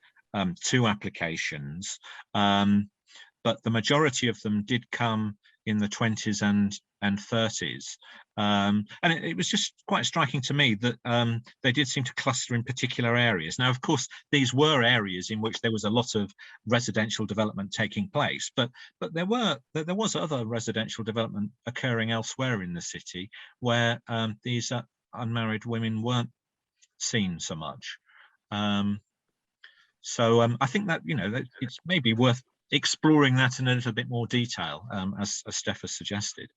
2 applications, but the majority of them did come in the 20s and 30s. And it was just quite striking to me that they did seem to cluster in particular areas. Now, of course, these were areas in which there was a lot of residential development taking place, but there was other residential development occurring elsewhere in the city where these unmarried women weren't seen so much. So I think that, you know, that it's maybe worth exploring that in a little bit more detail, as Steph has suggested.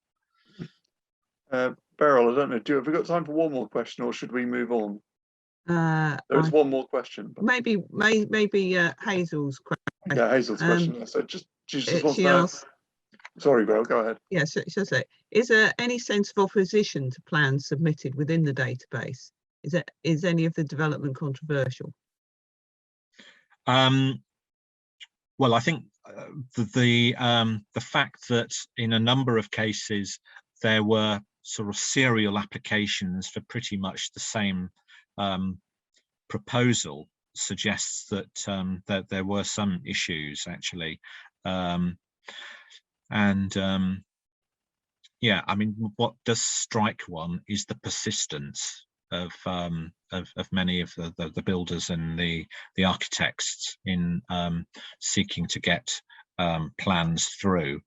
Beryl, I don't know, have we got time for one more question, or should we move on? There is one more question. But... Maybe Hazel's question. Yeah, Hazel's question. So she just wants she to know. asked, sorry, Beryl, go ahead. Yes, yeah, so say, is there any sense of opposition to plans submitted within the database? Is any of the development controversial? Well, I think the fact that in a number of cases there were sort of serial applications for pretty much the same proposal suggests that that there were some issues actually, yeah, I mean, what does strike one is the persistence of many of the builders and the architects in seeking to get plans through.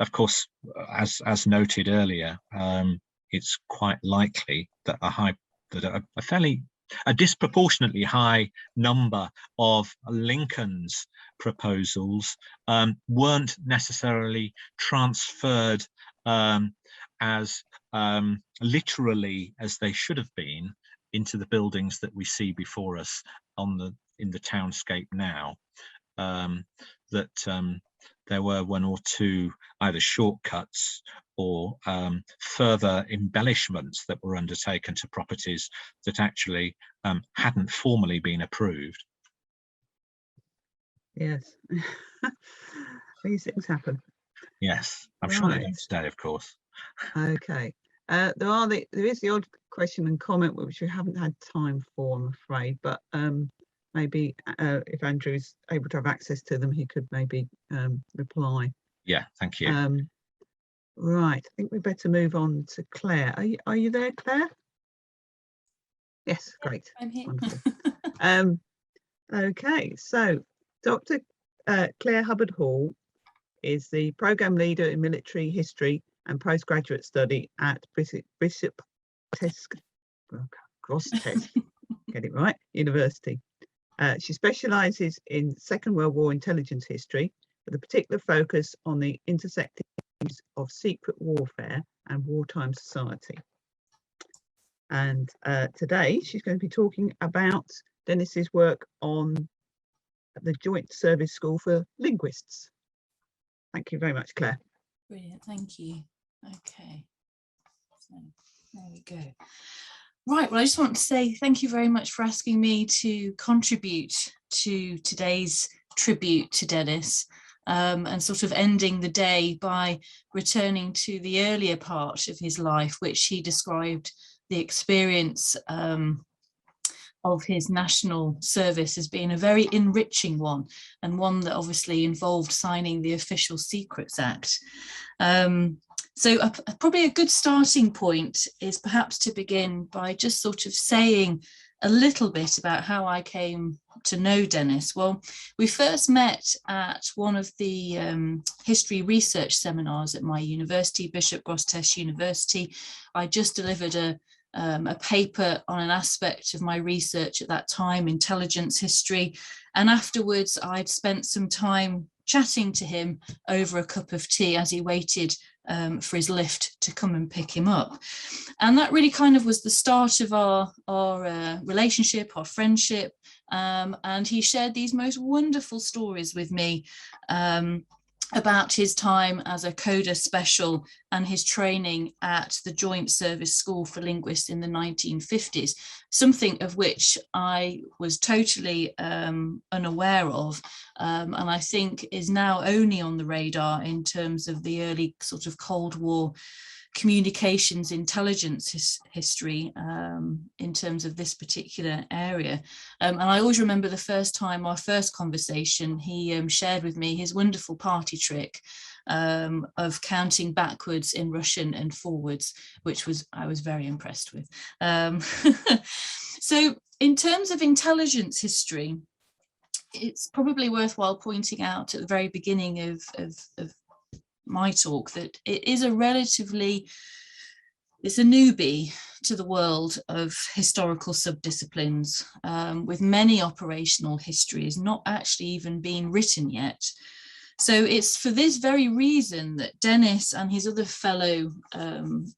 Of course, as noted earlier, it's quite likely that a disproportionately high number of Lincoln's proposals weren't necessarily transferred as literally as they should have been into the buildings that we see before us in the townscape now. There were one or two either shortcuts or further embellishments that were undertaken to properties that actually hadn't formally been approved. Yes, these things happen. Yes, I'm sure they don't today, of course. Okay, there is the odd question and comment which we haven't had time for, I'm afraid, but maybe if Andrew's able to have access to them, he could maybe reply. Yeah, thank you. Right, I think we better move on to Claire. Are you there, Claire? Yes, great. I'm here. Wonderful. Okay, so Dr. Claire Hubbard-Hall is the Programme Leader in Military History and Postgraduate Study at Bishop Grosseteste, get it right, University. She specialises in Second World War intelligence history with a particular focus on the intersecting of secret warfare and wartime society. And today she's going to be talking about Dennis's work on the Joint Service School for Linguists. Thank you very much, Claire. Brilliant, thank you. Okay, so there we go. Right, well, I just want to say thank you very much for asking me to contribute to today's tribute to Dennis, and sort of ending the day by returning to the earlier part of his life, which he described the experience of his national service as being a very enriching one, and one that obviously involved signing the Official Secrets Act. So probably a good starting point is perhaps to begin by just sort of saying a little bit about how I came to know Dennis. Well, we first met at one of the history research seminars at my university, Bishop Grosseteste University. I just delivered a paper on an aspect of my research at that time, intelligence history, and afterwards I'd spent some time chatting to him over a cup of tea as he waited for his lift to come and pick him up. And that really kind of was the start of our relationship, our friendship, and he shared these most wonderful stories with me about his time as a coder special and his training at the Joint Service School for Linguists in the 1950s, something of which I was totally unaware of, and I think is now only on the radar in terms of the early sort of Cold War communications intelligence history in terms of this particular area. And I always remember the first time, our first conversation, he shared with me his wonderful party trick of counting backwards in Russian and forwards, which I was very impressed with. So in terms of intelligence history, it's probably worthwhile pointing out at the very beginning of my talk that it is it's a newbie to the world of historical subdisciplines, with many operational histories not actually even being written yet. So it's for this very reason that Dennis and his other fellow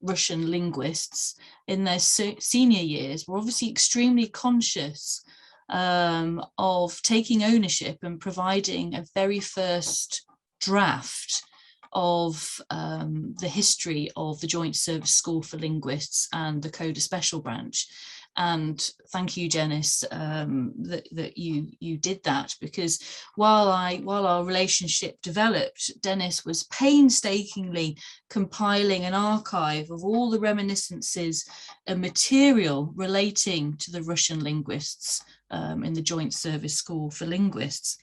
Russian linguists in their senior years were obviously extremely conscious of taking ownership and providing a very first draft of the history of the Joint Service School for Linguists and the Coda Special Branch. And thank you, Dennis, that you did that, because while our relationship developed, Dennis was painstakingly compiling an archive of all the reminiscences and material relating to the Russian linguists in the Joint Service School for Linguists.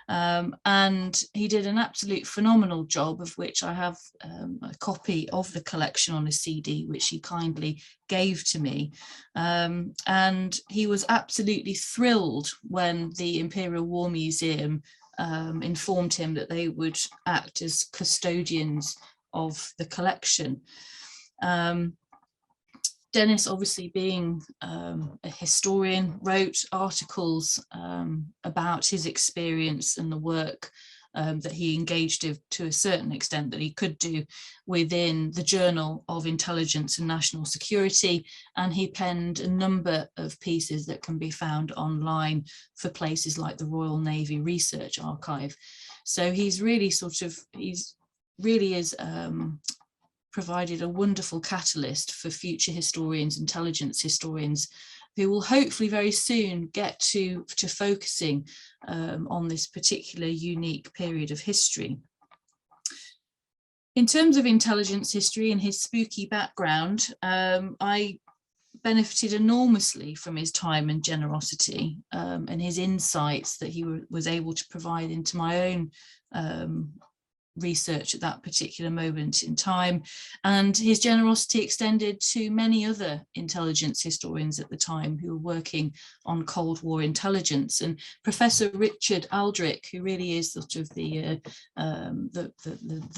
And he did an absolute phenomenal job, of which I have a copy of the collection on a CD, which he kindly gave to me. And he was absolutely thrilled when the Imperial War Museum informed him that they would act as custodians of the collection. Dennis, obviously being a historian, wrote articles about his experience and the work that he engaged in to a certain extent that he could do within the Journal of Intelligence and National Security, and he penned a number of pieces that can be found online for places like the Royal Navy Research Archive. So he's really provided a wonderful catalyst for future historians, intelligence historians, who will hopefully very soon get to focusing on this particular unique period of history. In terms of intelligence history and his spooky background, I benefited enormously from his time and generosity and his insights that he was able to provide into my own research at that particular moment in time, and his generosity extended to many other intelligence historians at the time who were working on Cold War intelligence. And Professor Richard Aldrich, who really is sort of the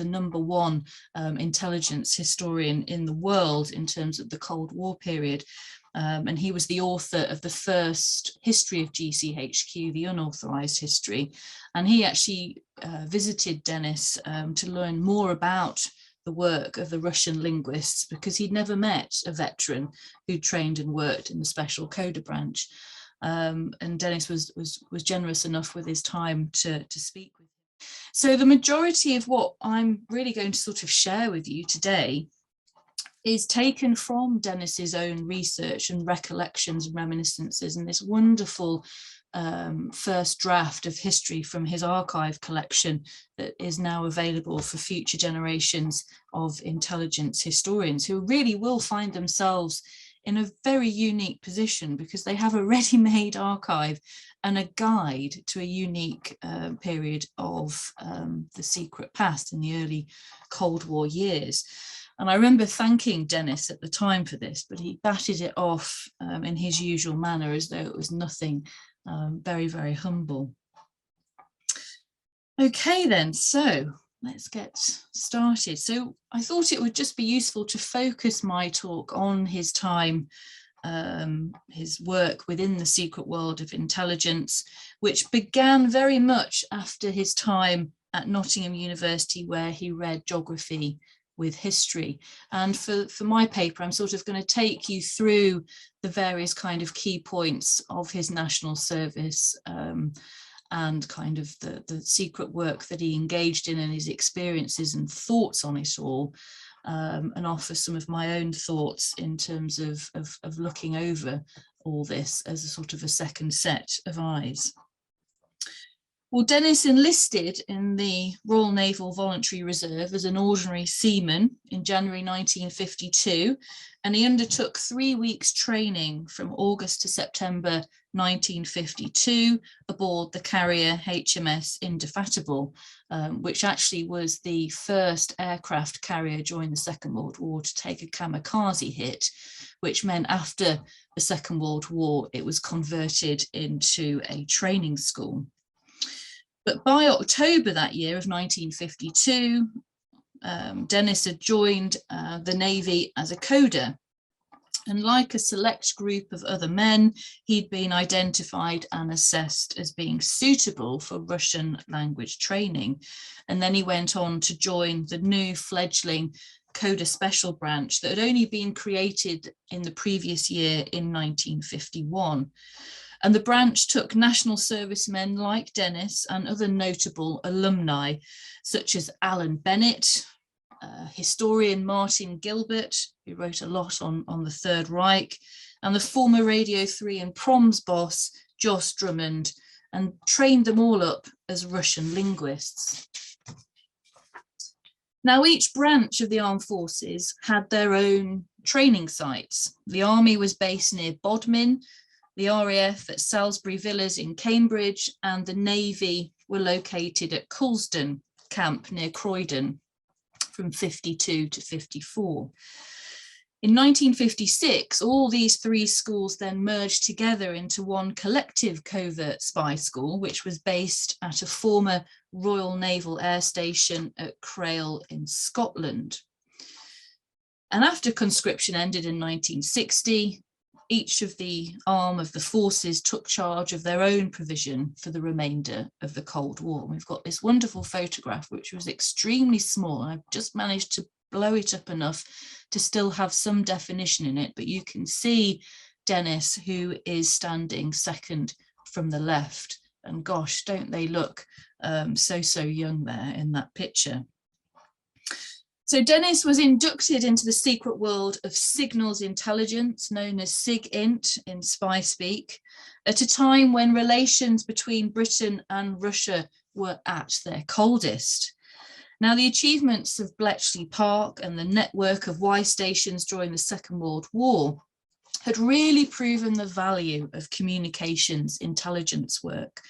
number one intelligence historian in the world in terms of the Cold War period, and he was the author of the first history of GCHQ, the unauthorized history. And he actually visited Dennis to learn more about the work of the Russian linguists, because he'd never met a veteran who trained and worked in the special Coda branch. And Dennis was generous enough with his time to speak with him. So the majority of what I'm really going to sort of share with you today is taken from Dennis's own research and recollections and reminiscences, and this wonderful first draft of history from his archive collection that is now available for future generations of intelligence historians, who really will find themselves in a very unique position, because they have a ready-made archive and a guide to a unique period of the secret past in the early Cold War years. And I remember thanking Dennis at the time for this, but he batted it off in his usual manner as though it was nothing, very, very humble. Okay then, so let's get started. So I thought it would just be useful to focus my talk on his time, his work within the secret world of intelligence, which began very much after his time at Nottingham University, where he read geography with history. And for my paper, I'm sort of going to take you through the various kind of key points of his national service and kind of the secret work that he engaged in and his experiences and thoughts on it all, and offer some of my own thoughts in terms of looking over all this as a sort of a second set of eyes. Well, Dennis enlisted in the Royal Naval Voluntary Reserve as an ordinary seaman in January 1952, and he undertook 3 weeks training from August to September 1952 aboard the carrier HMS Indefatigable, which actually was the first aircraft carrier during the Second World War to take a kamikaze hit, which meant after the Second World War, it was converted into a training school. But by October that year of 1952, Dennis had joined the Navy as a coder. And like a select group of other men, he'd been identified and assessed as being suitable for Russian language training. And then he went on to join the new fledgling Coder Special branch that had only been created in the previous year in 1951. And the branch took national servicemen like Dennis and other notable alumni, such as Alan Bennett, historian Martin Gilbert, who wrote a lot on the Third Reich, and the former Radio 3 and Proms boss, Jos Drummond, and trained them all up as Russian linguists. Now, each branch of the armed forces had their own training sites. The army was based near Bodmin, the RAF at Salisbury Villas in Cambridge, and the Navy were located at Coulsdon Camp near Croydon from 52 to 54. In 1956, all these 3 schools then merged together into one collective covert spy school, which was based at a former Royal Naval Air Station at Crail in Scotland. And after conscription ended in 1960, each of the arm of the forces took charge of their own provision for the remainder of the Cold War. We've got this wonderful photograph, which was extremely small. I've just managed to blow it up enough to still have some definition in it, but you can see Dennis, who is standing second from the left. And gosh, don't they look so young there in that picture. So Dennis was inducted into the secret world of signals intelligence, known as SIGINT in spy speak, at a time when relations between Britain and Russia were at their coldest. Now, the achievements of Bletchley Park and the network of Y stations during the Second World War had really proven the value of communications intelligence work.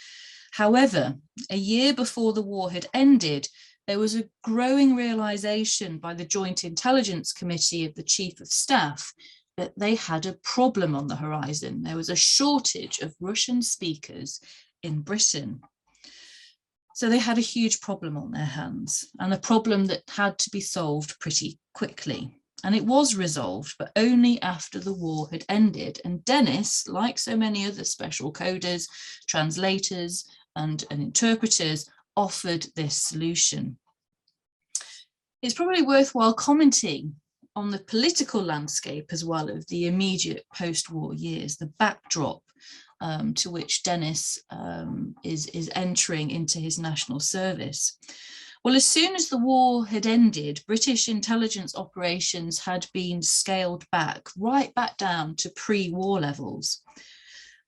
However, a year before the war had ended, there was a growing realization by the Joint Intelligence Committee of the Chief of Staff that they had a problem on the horizon. There was a shortage of Russian speakers in Britain. So they had a huge problem on their hands, and a problem that had to be solved pretty quickly. And it was resolved, but only after the war had ended. And Dennis, like so many other special coders, translators, and interpreters, offered this solution. It's probably worthwhile commenting on the political landscape as well of the immediate post-war years, the backdrop to which Dennis is entering into his national service. Well, as soon as the war had ended, British intelligence operations had been scaled back, right back down to pre-war levels.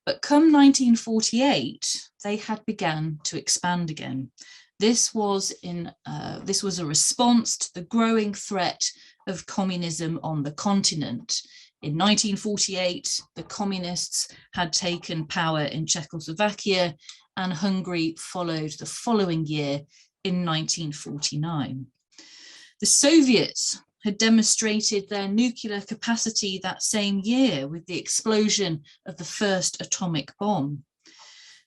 But come 1948, they had begun to expand again. This was a response to the growing threat of communism on the continent. In 1948, the communists had taken power in Czechoslovakia, and Hungary followed the following year in 1949. The Soviets had demonstrated their nuclear capacity that same year with the explosion of the first atomic bomb.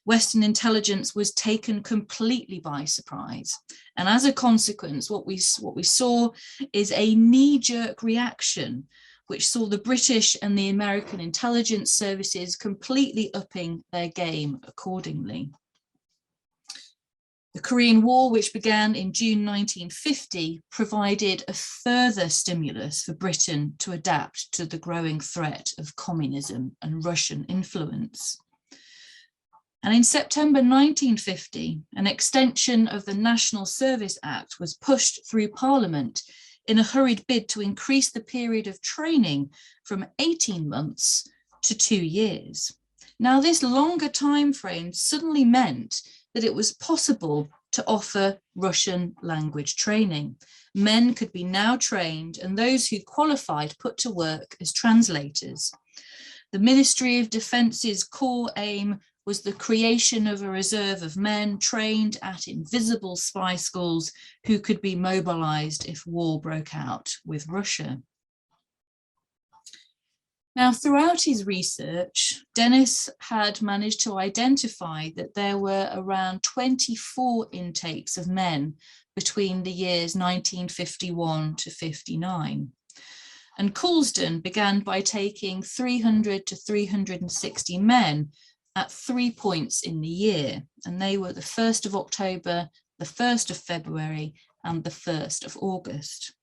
Western intelligence was taken completely by surprise. And as a consequence, what we saw is a knee-jerk reaction, which saw the British and the American intelligence services completely upping their game accordingly. The Korean War, which began in June 1950, provided a further stimulus for Britain to adapt to the growing threat of communism and Russian influence. And in September 1950, an extension of the National Service Act was pushed through Parliament in a hurried bid to increase the period of training from 18 months to 2 years. Now, this longer time frame suddenly meant that it was possible to offer Russian language training. Men could be now trained, and those who qualified put to work as translators. The Ministry of Defence's core aim was the creation of a reserve of men trained at invisible spy schools who could be mobilized if war broke out with Russia. Now, throughout his research, Dennis had managed to identify that there were around 24 intakes of men between the years 1951 to 59. And Coulsdon began by taking 300 to 360 men at 3 points in the year, and they were the 1st of October, the 1st of February, and the 1st of August.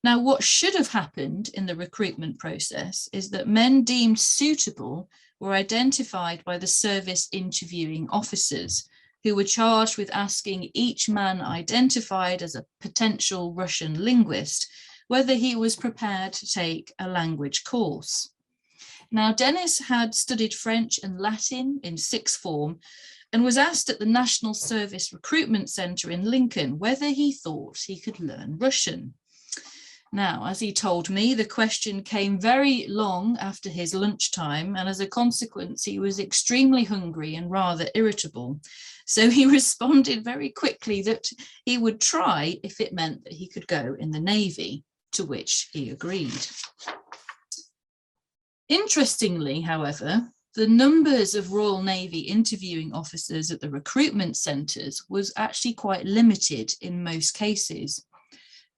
Now, what should have happened in the recruitment process is that men deemed suitable were identified by the service interviewing officers, who were charged with asking each man identified as a potential Russian linguist whether he was prepared to take a language course. Now, Dennis had studied French and Latin in sixth form and was asked at the National Service Recruitment Centre in Lincoln whether he thought he could learn Russian. Now, as he told me, the question came very long after his lunchtime, and as a consequence, he was extremely hungry and rather irritable. So he responded very quickly that he would try if it meant that he could go in the Navy, to which he agreed. Interestingly, however, the numbers of Royal Navy interviewing officers at the recruitment centres was actually quite limited in most cases.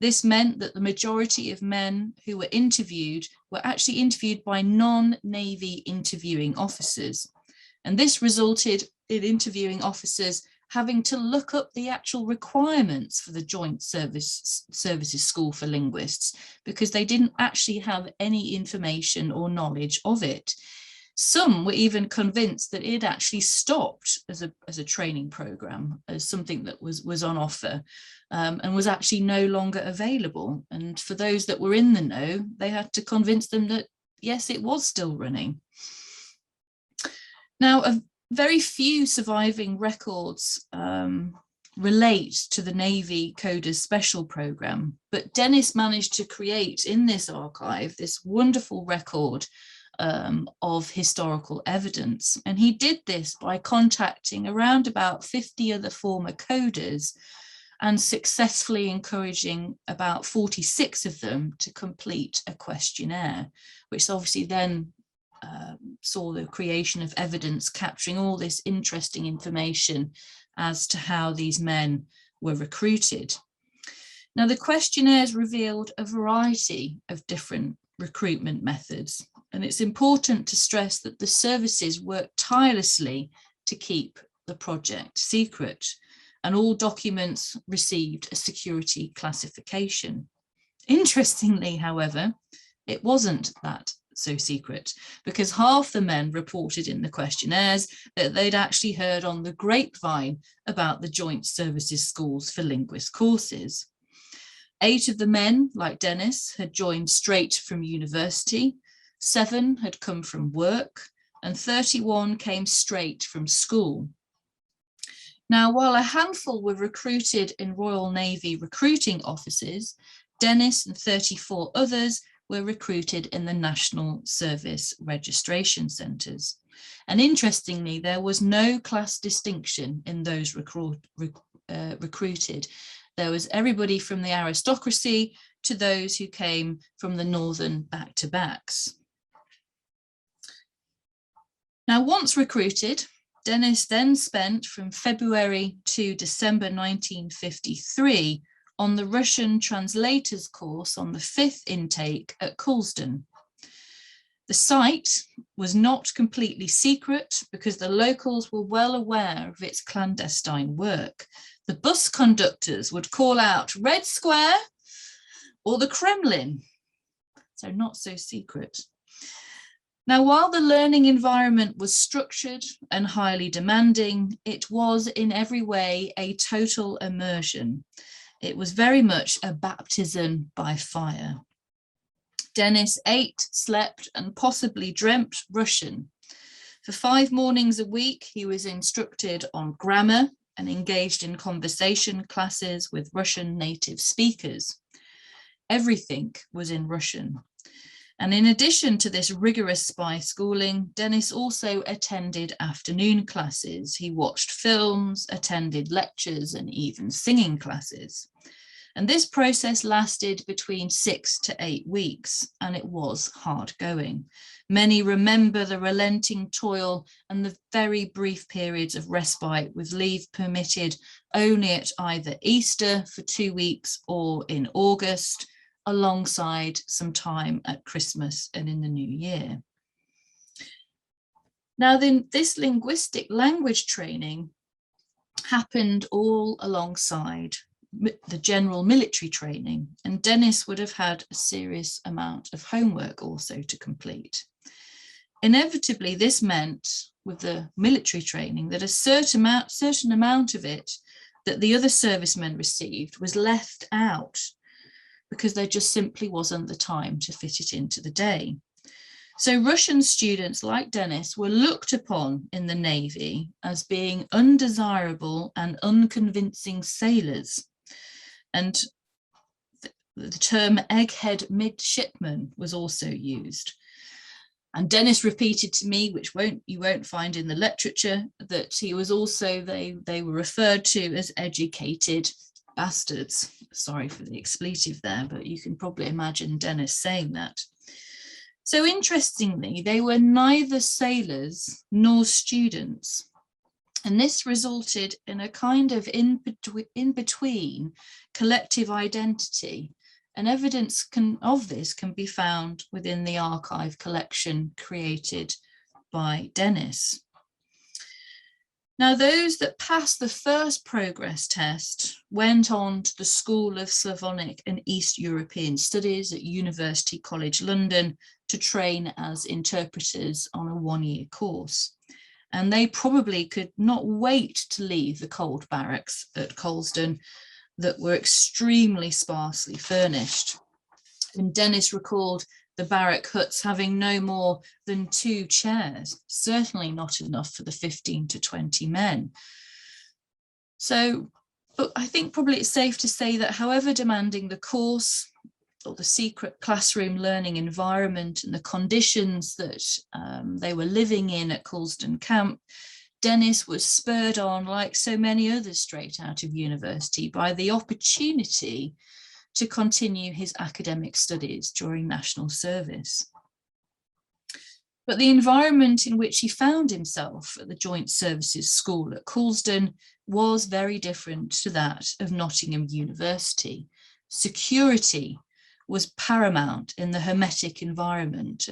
This meant that the majority of men who were actually interviewed by non-Navy interviewing officers. And this resulted in interviewing officers having to look up the actual requirements for the Joint Services School for Linguists, because they didn't actually have any information or knowledge of it. Some were even convinced that it actually stopped as a training program, as something that was on offer, and was actually no longer available. And for those that were in the know, they had to convince them that, yes, it was still running. Now, a very few surviving records relate to the Navy Coders Special Programme, but Dennis managed to create in this archive this wonderful record of historical evidence. And he did this by contacting around about 50 other former coders and successfully encouraging about 46 of them to complete a questionnaire, which obviously then saw the creation of evidence capturing all this interesting information as to how these men were recruited. Now, the questionnaires revealed a variety of different recruitment methods, and it's important to stress that the services worked tirelessly to keep the project secret, and all documents received a security classification. Interestingly, however, it wasn't that so secret, because half the men reported in the questionnaires that they'd actually heard on the grapevine about the Joint Services Schools for Linguist courses. 8 of the men, like Dennis, had joined straight from university, 7 had come from work, and 31 came straight from school. Now, while a handful were recruited in Royal Navy recruiting offices, Dennis and 34 others were recruited in the National Service Registration Centres. And interestingly, there was no class distinction in those recruited. There was everybody from the aristocracy to those who came from the northern back-to-backs. Now, once recruited, Dennis then spent from February to December 1953 on the Russian translators course on the 5th intake at Coulsdon. The site was not completely secret because the locals were well aware of its clandestine work. The bus conductors would call out Red Square or the Kremlin, so not so secret. Now, while the learning environment was structured and highly demanding, it was in every way a total immersion. It was very much a baptism by fire. Dennis ate, slept, and possibly dreamt Russian. For 5 mornings a week, he was instructed on grammar and engaged in conversation classes with Russian native speakers. Everything was in Russian. And in addition to this rigorous spy schooling, Dennis also attended afternoon classes. He watched films, attended lectures, and even singing classes. And this process lasted between 6 to 8 weeks, and it was hard going. Many remember the relenting toil and the very brief periods of respite, with leave permitted only at either Easter for 2 weeks or in August, alongside some time at Christmas and in the new year. Now then, this linguistic language training happened all alongside the general military training, and Dennis would have had a serious amount of homework also to complete. Inevitably, this meant with the military training that a certain amount of it that the other servicemen received was left out, because there just simply wasn't the time to fit it into the day. So Russian students like Dennis were looked upon in the Navy as being undesirable and unconvincing sailors. And the term egghead midshipman was also used. And Dennis repeated to me, which you won't find in the literature, that he was also, they were referred to as educated bastards. Sorry for the expletive there, but you can probably imagine Dennis saying that. So interestingly, they were neither sailors nor students. And this resulted in a kind of in-between collective identity. And evidence of this can be found within the archive collection created by Dennis. Now, those that passed the first progress test went on to the School of Slavonic and East European Studies at University College London to train as interpreters on a 1-year course. And they probably could not wait to leave the cold barracks at Colston that were extremely sparsely furnished. And Dennis recalled the barrack huts having no more than 2 chairs, certainly not enough for the 15 to 20 men. So, but I think probably it's safe to say that however demanding the course or the secret classroom learning environment and the conditions that they were living in at Colston Camp, Dennis was spurred on, like so many others straight out of university, by the opportunity to continue his academic studies during national service. But the environment in which he found himself at the Joint Services School at Colston was very different to that of Nottingham University. Security was paramount in the hermetic environment,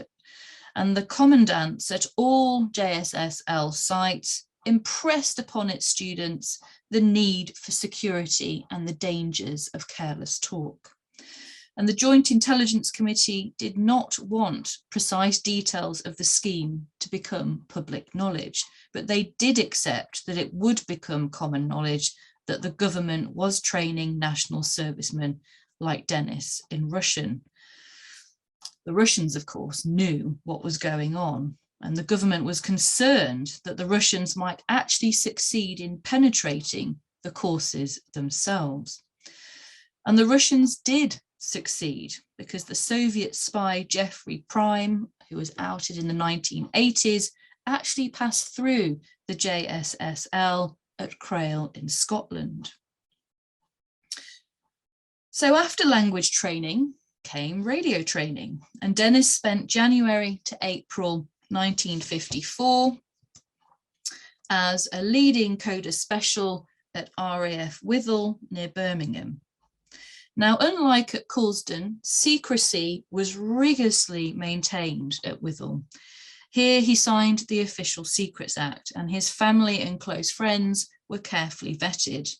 and the commandants at all JSSL sites impressed upon its students the need for security and the dangers of careless talk. And the Joint Intelligence Committee did not want precise details of the scheme to become public knowledge, but they did accept that it would become common knowledge that the government was training national servicemen like Dennis in Russian. The Russians, of course, knew what was going on, and the government was concerned that the Russians might actually succeed in penetrating the courses themselves. And the Russians did succeed, because the Soviet spy Jeffrey Prime, who was outed in the 1980s, actually passed through the JSSL at Crail in Scotland. So after language training came radio training, and Dennis spent January to April 1954 as a leading coder special at RAF Withell near Birmingham. Now, unlike at Colston, secrecy was rigorously maintained at Withell. Here he signed the Official Secrets Act, and his family and close friends were carefully vetted.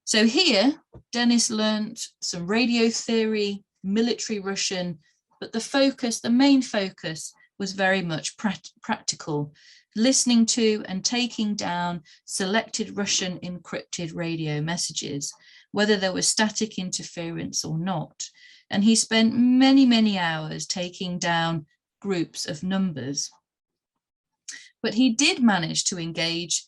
So here, Dennis learnt some radio theory, military Russian, but the main focus was very much practical, listening to and taking down selected Russian encrypted radio messages, whether there was static interference or not. And he spent many, many hours taking down groups of numbers. But he did manage to engage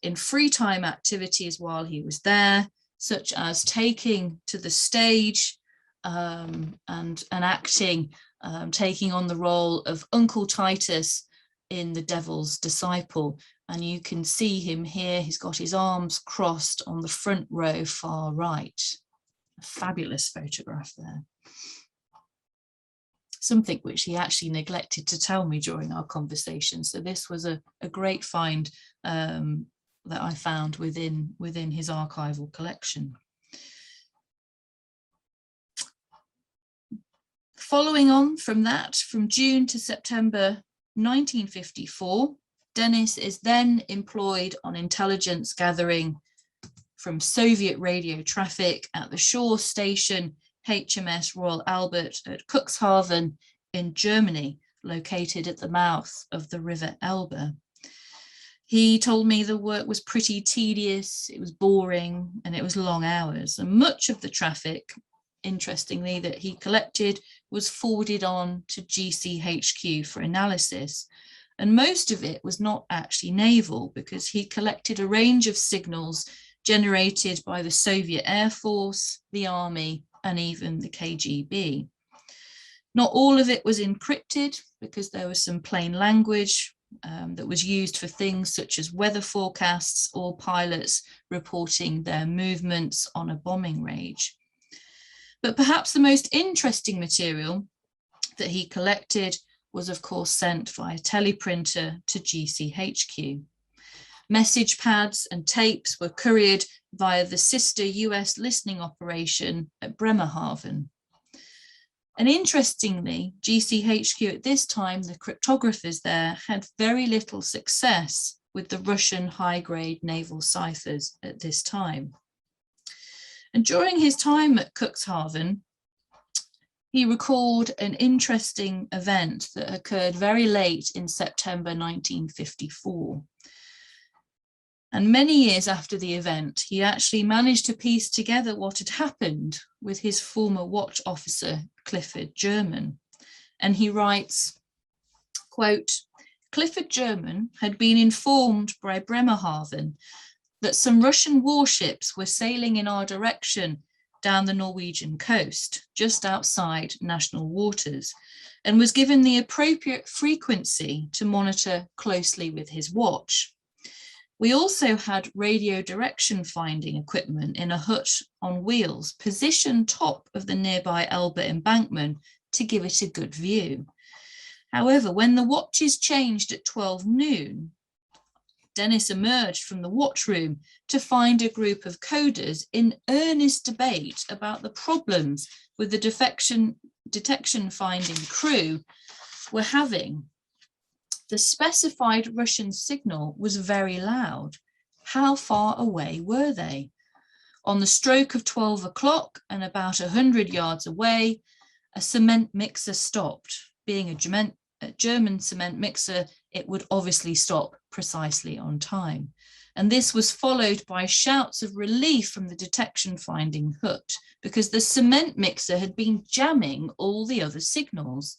in free time activities while he was there, such as taking to the stage and acting, taking on the role of Uncle Titus in The Devil's Disciple. And you can see him here. He's got his arms crossed on the front row, far right. A fabulous photograph there. Something which he actually neglected to tell me during our conversation. So this was a great find that I found within his archival collection. Following on from that, from June to September 1954, Dennis is then employed on intelligence gathering from Soviet radio traffic at the shore station HMS Royal Albert at Cuxhaven in Germany, located at the mouth of the River Elbe. He told me the work was pretty tedious, it was boring, and it was long hours. And much of the traffic, interestingly, that he collected was forwarded on to GCHQ for analysis. And most of it was not actually naval, because he collected a range of signals generated by the Soviet Air Force, the Army, and even the KGB. Not all of it was encrypted, because there was some plain language that was used for things such as weather forecasts or pilots reporting their movements on a bombing range. But perhaps the most interesting material that he collected was, of course, sent via teleprinter to GCHQ. Message pads and tapes were couriered via the sister US listening operation at Bremerhaven. And interestingly, GCHQ at this time, the cryptographers there had very little success with the Russian high-grade naval ciphers at this time. And during his time at Cuxhaven, he recalled an interesting event that occurred very late in September 1954. And many years after the event, he actually managed to piece together what had happened with his former watch officer, Clifford German. And he writes, quote, "Clifford German had been informed by Bremerhaven that some Russian warships were sailing in our direction down the Norwegian coast, just outside national waters, and was given the appropriate frequency to monitor closely with his watch. We also had radio direction finding equipment in a hut on wheels positioned top of the nearby Elbe embankment to give it a good view. However, when the watches changed at 12 noon, Dennis emerged from the watchroom to find a group of coders in earnest debate about the problems with the detection finding crew were having. The specified Russian signal was very loud. How far away were they? On the stroke of 12 o'clock and about 100 yards away, a cement mixer stopped. Being a German cement mixer, it would obviously stop precisely on time. And this was followed by shouts of relief from the detection finding hut, because the cement mixer had been jamming all the other signals.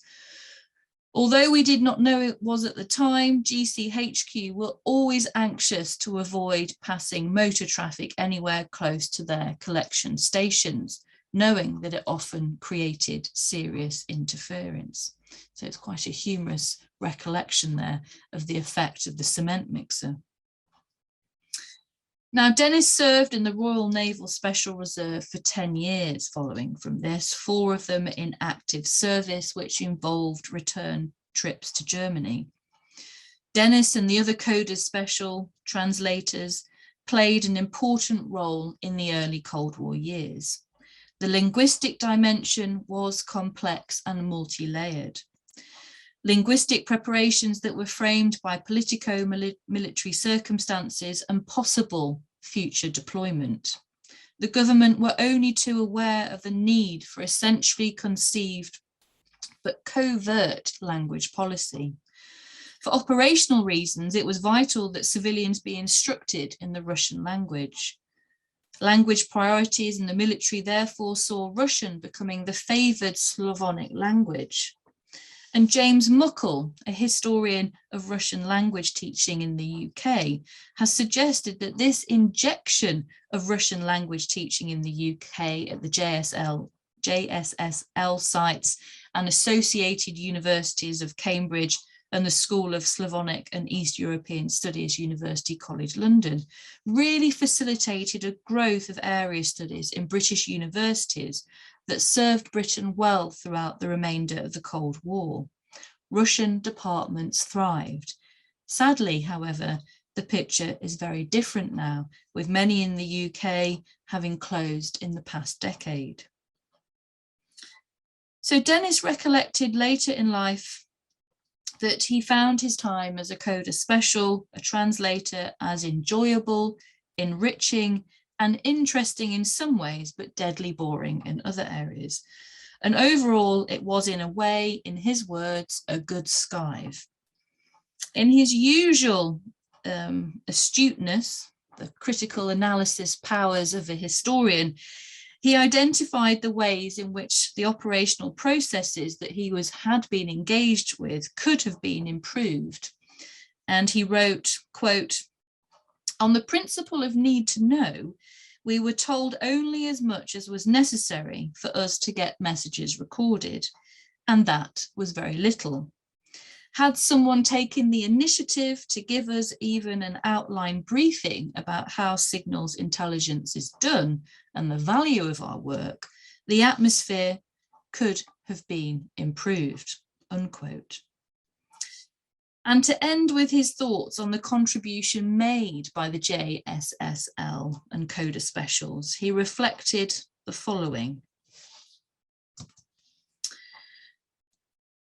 Although we did not know it was at the time, GCHQ were always anxious to avoid passing motor traffic anywhere close to their collection stations, knowing that it often created serious interference. So it's quite a humorous recollection there of the effect of the cement mixer. Now, Dennis served in the Royal Naval Special Reserve for 10 years following from this, 4 of them in active service, which involved return trips to Germany. Dennis and the other coders, special translators, played an important role in the early Cold War years. The linguistic dimension was complex and multi-layered. Linguistic preparations that were framed by politico-military circumstances and possible future deployment. The government were only too aware of the need for a centrally conceived but covert language policy. For operational reasons, it was vital that civilians be instructed in the Russian language. Language priorities in the military therefore saw Russian becoming the favoured Slavonic language. And James Muckle, a historian of Russian language teaching in the UK, has suggested that this injection of Russian language teaching in the UK at the JSSL sites and associated universities of Cambridge and the School of Slavonic and East European Studies, University College London, really facilitated a growth of area studies in British universities that served Britain well throughout the remainder of the Cold War. Russian departments thrived. Sadly, however, the picture is very different now, with many in the UK having closed in the past decade. So Dennis recollected later in life that he found his time as a coder special, a translator, as enjoyable, enriching, and interesting in some ways, but deadly boring in other areas. And overall, it was, in a way, in his words, a good skive. In his usual astuteness, the critical analysis powers of a historian, he identified the ways in which the operational processes that he had been engaged with could have been improved. And he wrote, quote, "On the principle of need to know, we were told only as much as was necessary for us to get messages recorded, and that was very little. Had someone taken the initiative to give us even an outline briefing about how signals intelligence is done and the value of our work, the atmosphere could have been improved," unquote. And to end with his thoughts on the contribution made by the JSSL and Coder Specials, he reflected the following.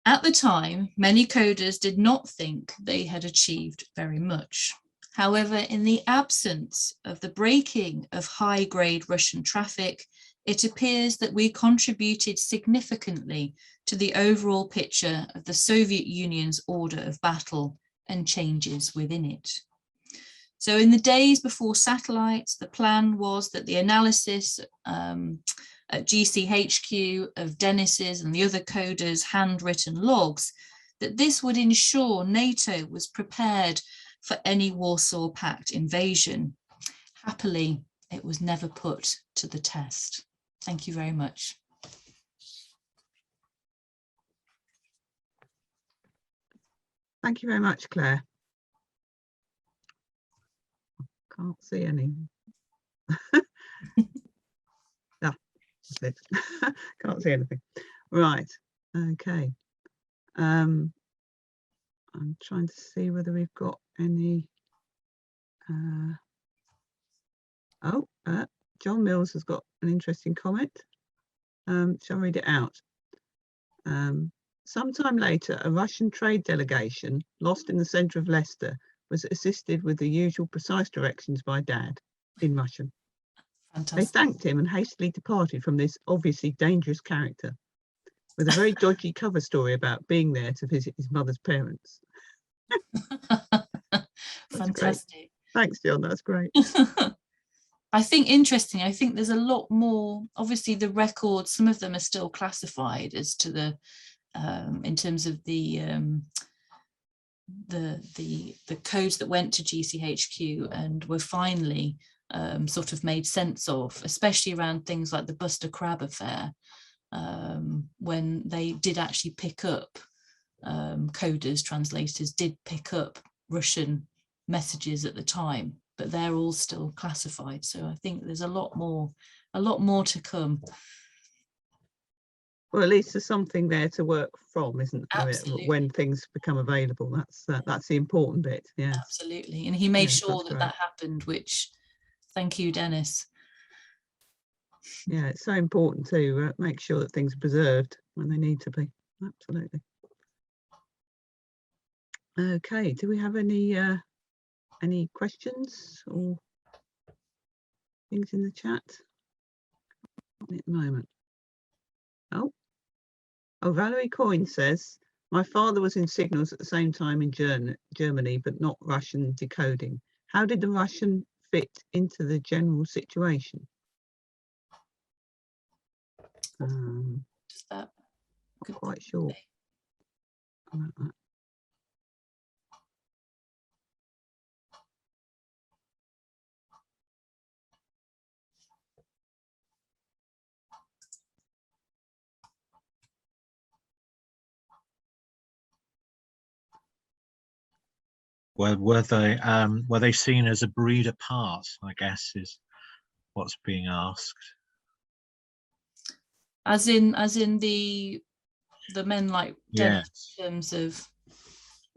At the time, many coders did not think they had achieved very much. However, in the absence of the breaking of high-grade Russian traffic, it appears that we contributed significantly to the overall picture of the Soviet Union's order of battle and changes within it. So in the days before satellites, the plan was that the analysis at GCHQ of Dennis's and the other coders' handwritten logs, that this would ensure NATO was prepared for any Warsaw Pact invasion. Happily, it was never put to the test. Thank you very much. Thank you very much, Claire. Can't see any. Ah, that's it. Can't see anything. Right. Okay. I'm trying to see whether we've got any. John Mills has got an interesting comment. Shall I read it out? Sometime later, a Russian trade delegation, lost in the centre of Leicester, was assisted with the usual precise directions by Dad in Russian. Fantastic. They thanked him and hastily departed from this obviously dangerous character, with a very dodgy cover story about being there to visit his mother's parents. Fantastic. Great. Thanks, John. That's great. I think interesting. I think there's a lot more. Obviously, the records, some of them are still classified as to the, in terms of the codes that went to GCHQ and were finally sort of made sense of, especially around things like the Buster Crab affair, when they did actually pick up, coders, translators did pick up Russian messages at the time, but they're all still classified. So I think there's a lot more to come. Well, at least there's something there to work from, isn't there? Absolutely. When things become available, that's the important bit. Yeah, absolutely. And he made sure that great. that happened, which, thank you, Dennis. Yeah, it's so important to make sure that things are preserved when they need to be. Absolutely. Okay, do we have any questions or things in the chat? Not at the moment. Oh, Valerie Coyne says, my father was in signals at the same time in Germany, but not Russian decoding. How did the Russian fit into the general situation? Not quite sure. about that. Were they seen as a breed apart, I guess, is what's being asked. As in the men like Dennis, in terms of,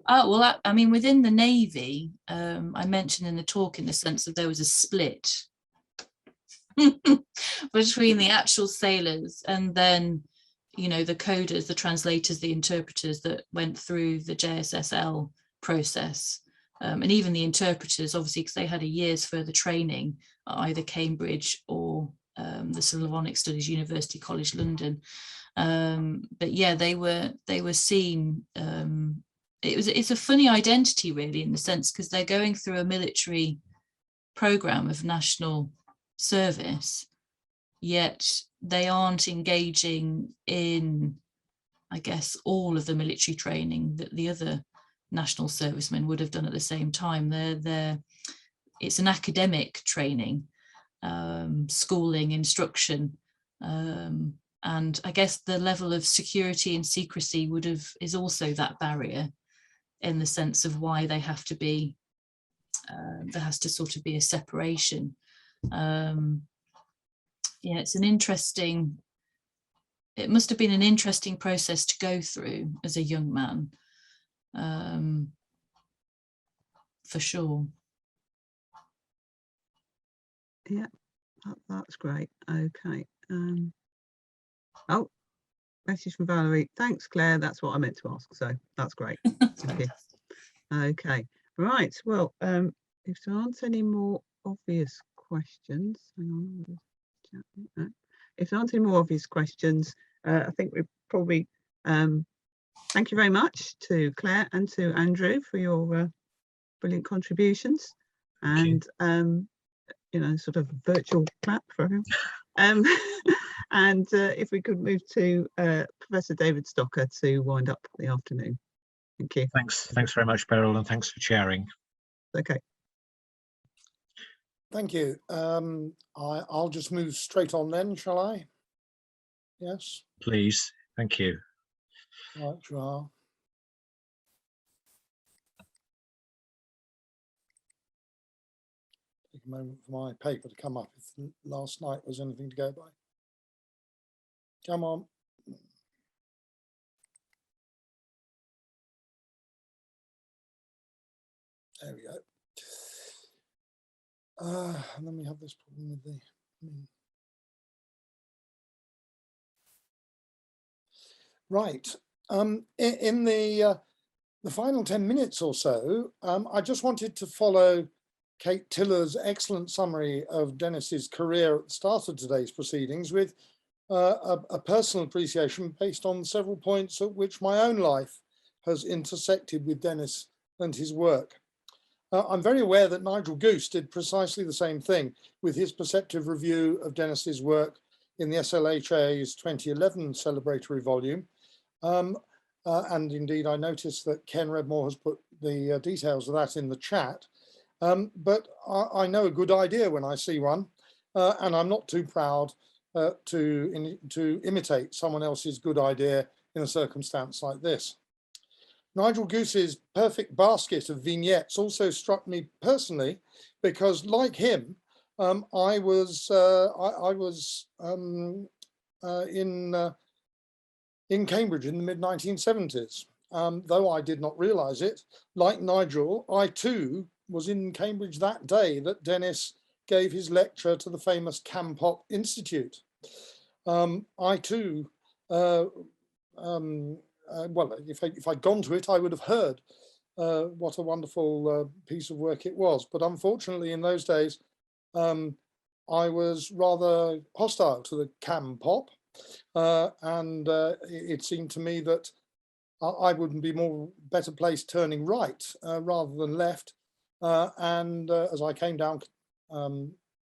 oh well, I mean within the Navy, I mentioned in the talk in the sense that there was a split between the actual sailors and then, you know, the coders, the translators, the interpreters that went through the JSSL process. And even the interpreters, obviously, because they had a year's further training at either Cambridge or the Slavonic Studies, University College London. But yeah, they were seen. It's a funny identity, really, in the sense because they're going through a military program of national service, yet they aren't engaging in, I guess, all of the military training that the other national servicemen would have done at the same time. It's an academic training, schooling, instruction, and I guess the level of security and secrecy is also that barrier, in the sense of why they have to be, there has to sort of be a separation. Yeah, it's an interesting, it must have been an interesting process to go through as a young man, for sure. Yeah, that's great. Okay. Oh, message from Valerie. Thanks, Claire. That's what I meant to ask. So that's great. Thank you. Okay. Right. Well, if there aren't any more obvious questions, hang on. If there aren't any more obvious questions, I think we probably thank you very much to Claire and to Andrew for your brilliant contributions, and you know, sort of virtual clap for him. And if we could move to Professor David Stocker to wind up the afternoon. Thank you. Thanks very much, Beryl, and thanks for chairing. Okay. Thank you. I'll just move straight on then, shall I? Yes. Please, thank you. Right, you are. Take a moment for my paper to come up if last night was anything to go by. Come on. There we go. And then we have this problem with the. Right. In the final 10 minutes or so, I just wanted to follow Kate Tiller's excellent summary of Dennis's career at the start of today's proceedings with a personal appreciation based on several points at which my own life has intersected with Dennis and his work. I'm very aware that Nigel Goose did precisely the same thing with his perceptive review of Dennis's work in the SLHA's 2011 celebratory volume. And indeed, I noticed that Ken Redmore has put the details of that in the chat. But I know a good idea when I see one, and I'm not too proud to imitate someone else's good idea in a circumstance like this. Nigel Goose's perfect basket of vignettes also struck me personally because, like him, I was in Cambridge in the mid-1970s. Though I did not realise it, like Nigel, I too was in Cambridge that day that Dennis gave his lecture to the famous Campop Institute. I too, well, if I'd gone to it, I would have heard what a wonderful piece of work it was. But unfortunately, in those days, I was rather hostile to the Campop, and it seemed to me that I wouldn't be better placed turning right rather than left. And as I came down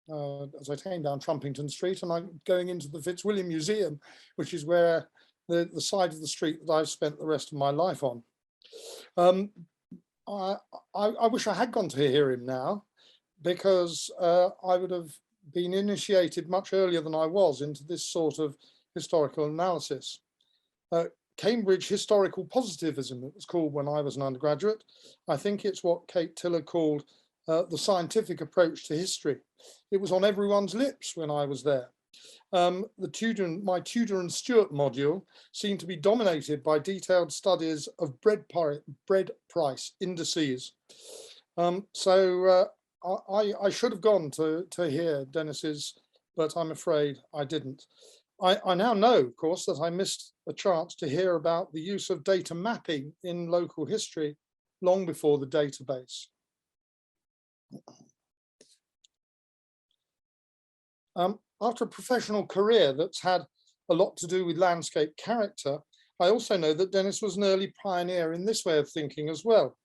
Trumpington Street, and I'm going into the Fitzwilliam Museum, which is where the side of the street that I've spent the rest of my life on. I wish I had gone to hear him now, because I would have been initiated much earlier than I was into this sort of historical analysis. Cambridge historical positivism, it was called when I was an undergraduate. I think it's what Kate Tiller called the scientific approach to history. It was on everyone's lips when I was there. My Tudor and Stuart module seemed to be dominated by detailed studies of bread price indices. So I should have gone to hear Dennis's, but I'm afraid I didn't. I now know, of course, that I missed a chance to hear about the use of data mapping in local history long before the database. After a professional career that's had a lot to do with landscape character, I also know that Dennis was an early pioneer in this way of thinking as well.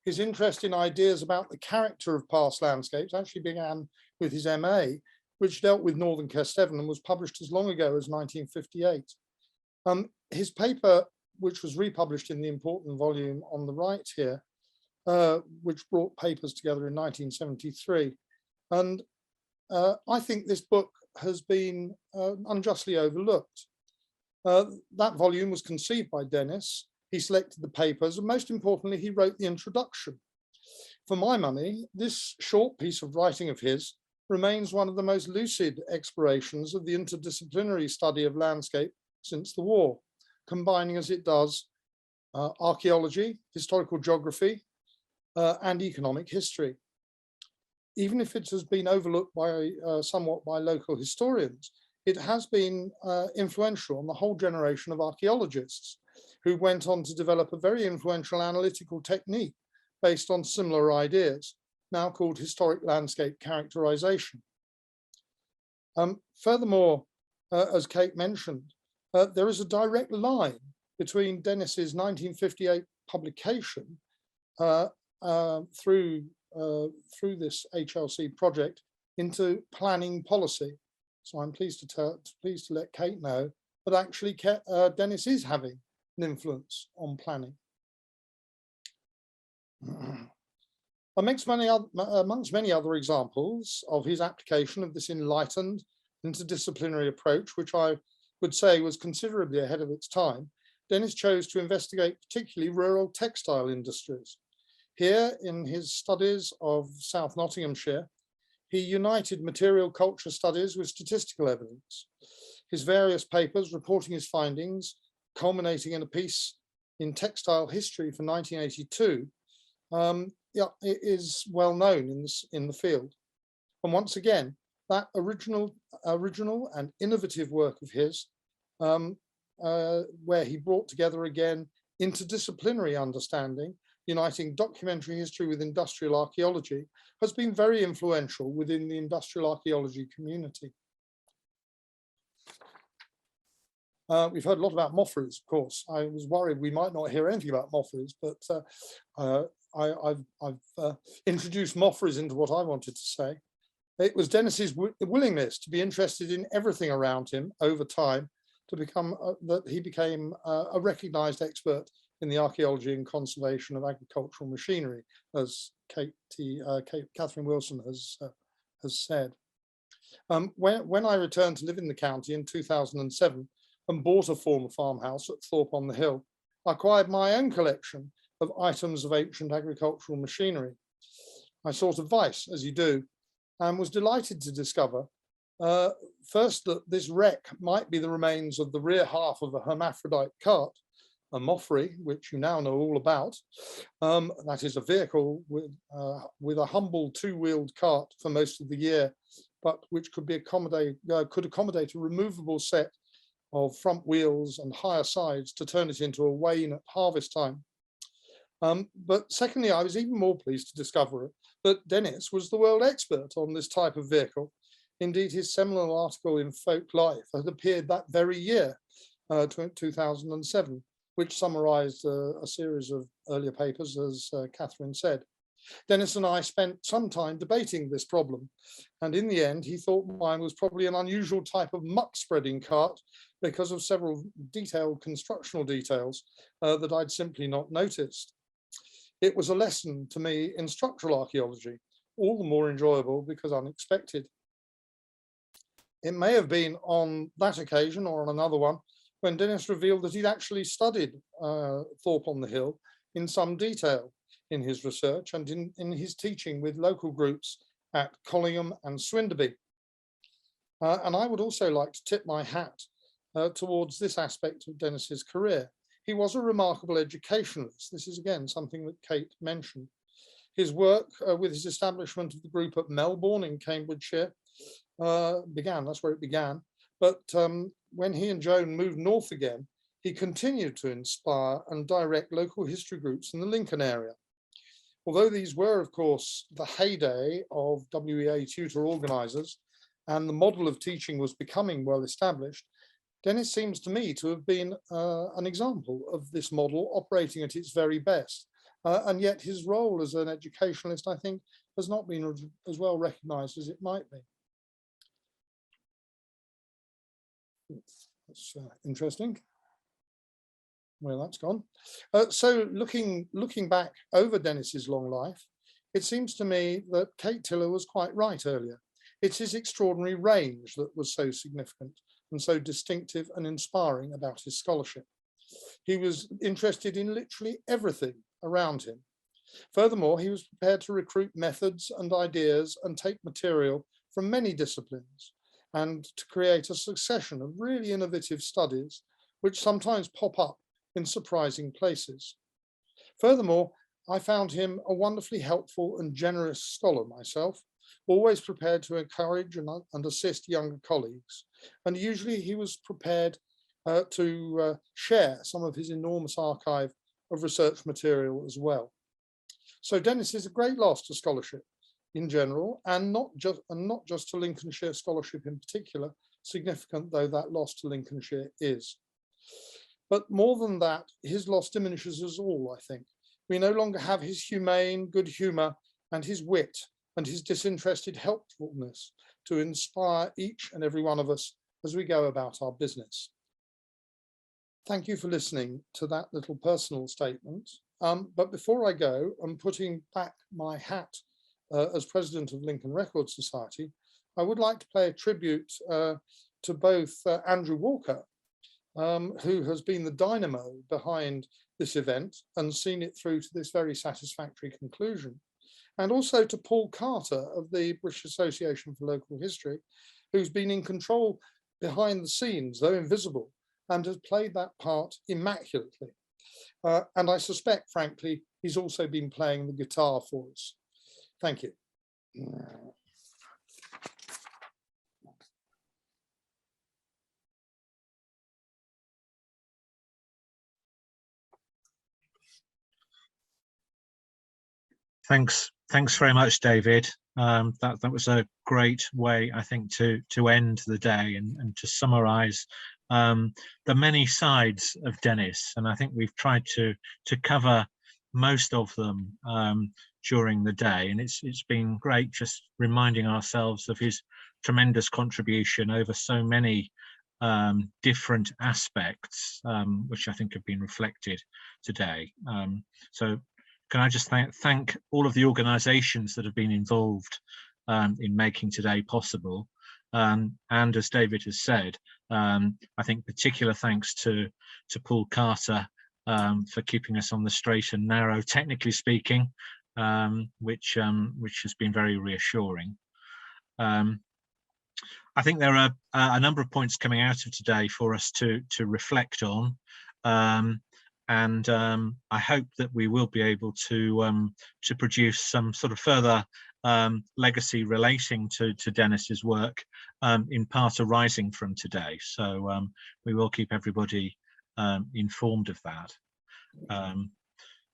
His interest in ideas about the character of past landscapes actually began with his MA, which dealt with Northern Kesteven and was published as long ago as 1958. His paper, which was republished in the important volume on the right here, which brought papers together in 1973. And I think this book has been unjustly overlooked. That volume was conceived by Dennis. He selected the papers, and most importantly, he wrote the introduction. For my money, this short piece of writing of his remains one of the most lucid explorations of the interdisciplinary study of landscape since the war, combining as it does archaeology, historical geography, and economic history. Even if it has been overlooked by somewhat by local historians, it has been influential on the whole generation of archaeologists who went on to develop a very influential analytical technique based on similar ideas, now called historic landscape characterization. Furthermore, as Kate mentioned, there is a direct line between Dennis's 1958 publication through this HLC project into planning policy. So I'm pleased to let Kate know that actually Dennis is having an influence on planning. Amongst many other examples of his application of this enlightened interdisciplinary approach, which I would say was considerably ahead of its time, Dennis chose to investigate particularly rural textile industries. Here, in his studies of South Nottinghamshire, he united material culture studies with statistical evidence. His various papers reporting his findings, culminating in a piece in Textile History for 1982, it is well known in the field. And once again, that original and innovative work of his, where he brought together again interdisciplinary understanding, uniting documentary history with industrial archaeology, has been very influential within the industrial archaeology community. We've heard a lot about Moffreys, of course. I was worried we might not hear anything about Moffreys, but I've introduced Moffreys into what I wanted to say. It was Dennis's willingness to be interested in everything around him over time to become that he became a recognized expert in the archaeology and conservation of agricultural machinery, as Catherine Wilson has said. When I returned to live in the county in 2007 and bought a former farmhouse at Thorpe on the Hill, I acquired my own collection of items of ancient agricultural machinery. I sought advice, as you do, and was delighted to discover first that this wreck might be the remains of the rear half of a hermaphrodite cart, a Moffrey, which you now know all about. That is a vehicle with a humble two-wheeled cart for most of the year, but which could accommodate a removable set of front wheels and higher sides to turn it into a wain at harvest time. But secondly, I was even more pleased to discover that Dennis was the world expert on this type of vehicle. Indeed, his seminal article in Folk Life had appeared that very year, 2007, which summarized a series of earlier papers, as Catherine said. Dennis and I spent some time debating this problem, and in the end, he thought mine was probably an unusual type of muck spreading cart because of several detailed constructional details that I'd simply not noticed. It was a lesson to me in structural archaeology, all the more enjoyable because unexpected. It may have been on that occasion or on another one when Dennis revealed that he'd actually studied Thorpe on the Hill in some detail in his research and in his teaching with local groups at Collingham and Swinderby. And I would also like to tip my hat towards this aspect of Dennis's career. He was a remarkable educationalist. This is again something that Kate mentioned. His work with his establishment of the group at Melbourne in Cambridgeshire that's where it began. But when he and Joan moved north again, he continued to inspire and direct local history groups in the Lincoln area. Although these were, of course, the heyday of WEA tutor organisers and the model of teaching was becoming well established, Dennis seems to me to have been an example of this model operating at its very best. And yet his role as an educationalist, I think, has not been as well recognised as it might be. That's interesting. Well, that's gone. So looking back over Dennis's long life, it seems to me that Kate Tiller was quite right earlier. It's his extraordinary range that was so significant and so distinctive and inspiring about his scholarship. He was interested in literally everything around him. Furthermore, he was prepared to recruit methods and ideas and take material from many disciplines and to create a succession of really innovative studies which sometimes pop up in surprising places. Furthermore, I found him a wonderfully helpful and generous scholar myself, always prepared to encourage and assist younger colleagues. And usually he was prepared to share some of his enormous archive of research material as well. So Dennis is a great loss to scholarship in general, and not just to Lincolnshire scholarship in particular, significant though that loss to Lincolnshire is. But more than that, his loss diminishes us all, I think. We no longer have his humane good humour and his wit and his disinterested helpfulness to inspire each and every one of us as we go about our business. Thank you for listening to that little personal statement. But before I go, I'm putting back my hat as president of Lincoln Record Society. I would like to pay a tribute to both Andrew Walker, who has been the dynamo behind this event and seen it through to this very satisfactory conclusion, and also to Paul Carter of the British Association for Local History, who's been in control behind the scenes, though invisible, and has played that part immaculately. And I suspect, frankly, he's also been playing the guitar for us. Thank you. Thanks very much, David. That was a great way, I think, to end the day and to summarise the many sides of Dennis. And I think we've tried to cover most of them during the day. And it's been great just reminding ourselves of his tremendous contribution over so many different aspects, which I think have been reflected today. So can I just thank all of the organisations that have been involved in making today possible. And as David has said, I think particular thanks to Paul Carter for keeping us on the straight and narrow, technically speaking, which has been very reassuring. I think there are a number of points coming out of today for us to reflect on. And I hope that we will be able to produce some sort of further legacy relating to Dennis's work, in part arising from today. So we will keep everybody informed of that.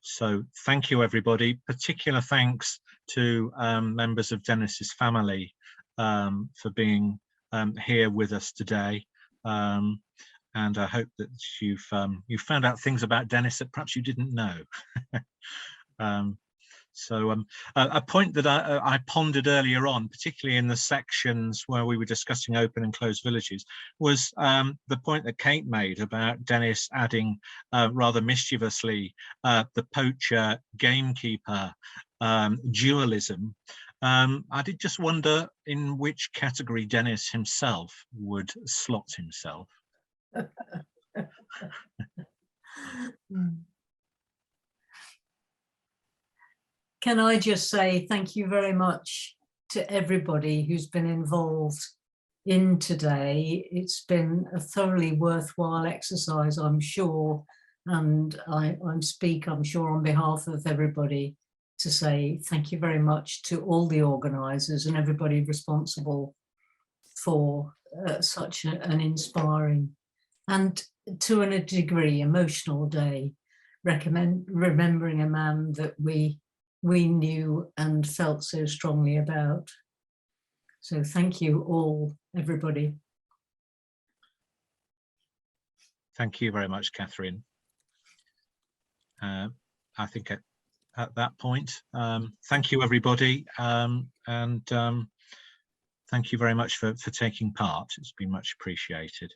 So thank you, everybody. Particular thanks to members of Dennis's family for being here with us today. And I hope that you've found out things about Dennis that perhaps you didn't know. So a point that I pondered earlier on, particularly in the sections where we were discussing open and closed villages, was the point that Kate made about Dennis adding rather mischievously the poacher gamekeeper dualism. I did just wonder in which category Dennis himself would slot himself. Can I just say thank you very much to everybody who's been involved in today. It's been a thoroughly worthwhile exercise, I'm sure, and I speak, I'm sure, on behalf of everybody to say thank you very much to all the organisers and everybody responsible for such an inspiring and, to a degree, emotional day, remembering a man that we knew and felt so strongly about. So thank you all, everybody. Thank you very much, Catherine. I think at that point, thank you, everybody, and thank you very much for taking part. It's been much appreciated.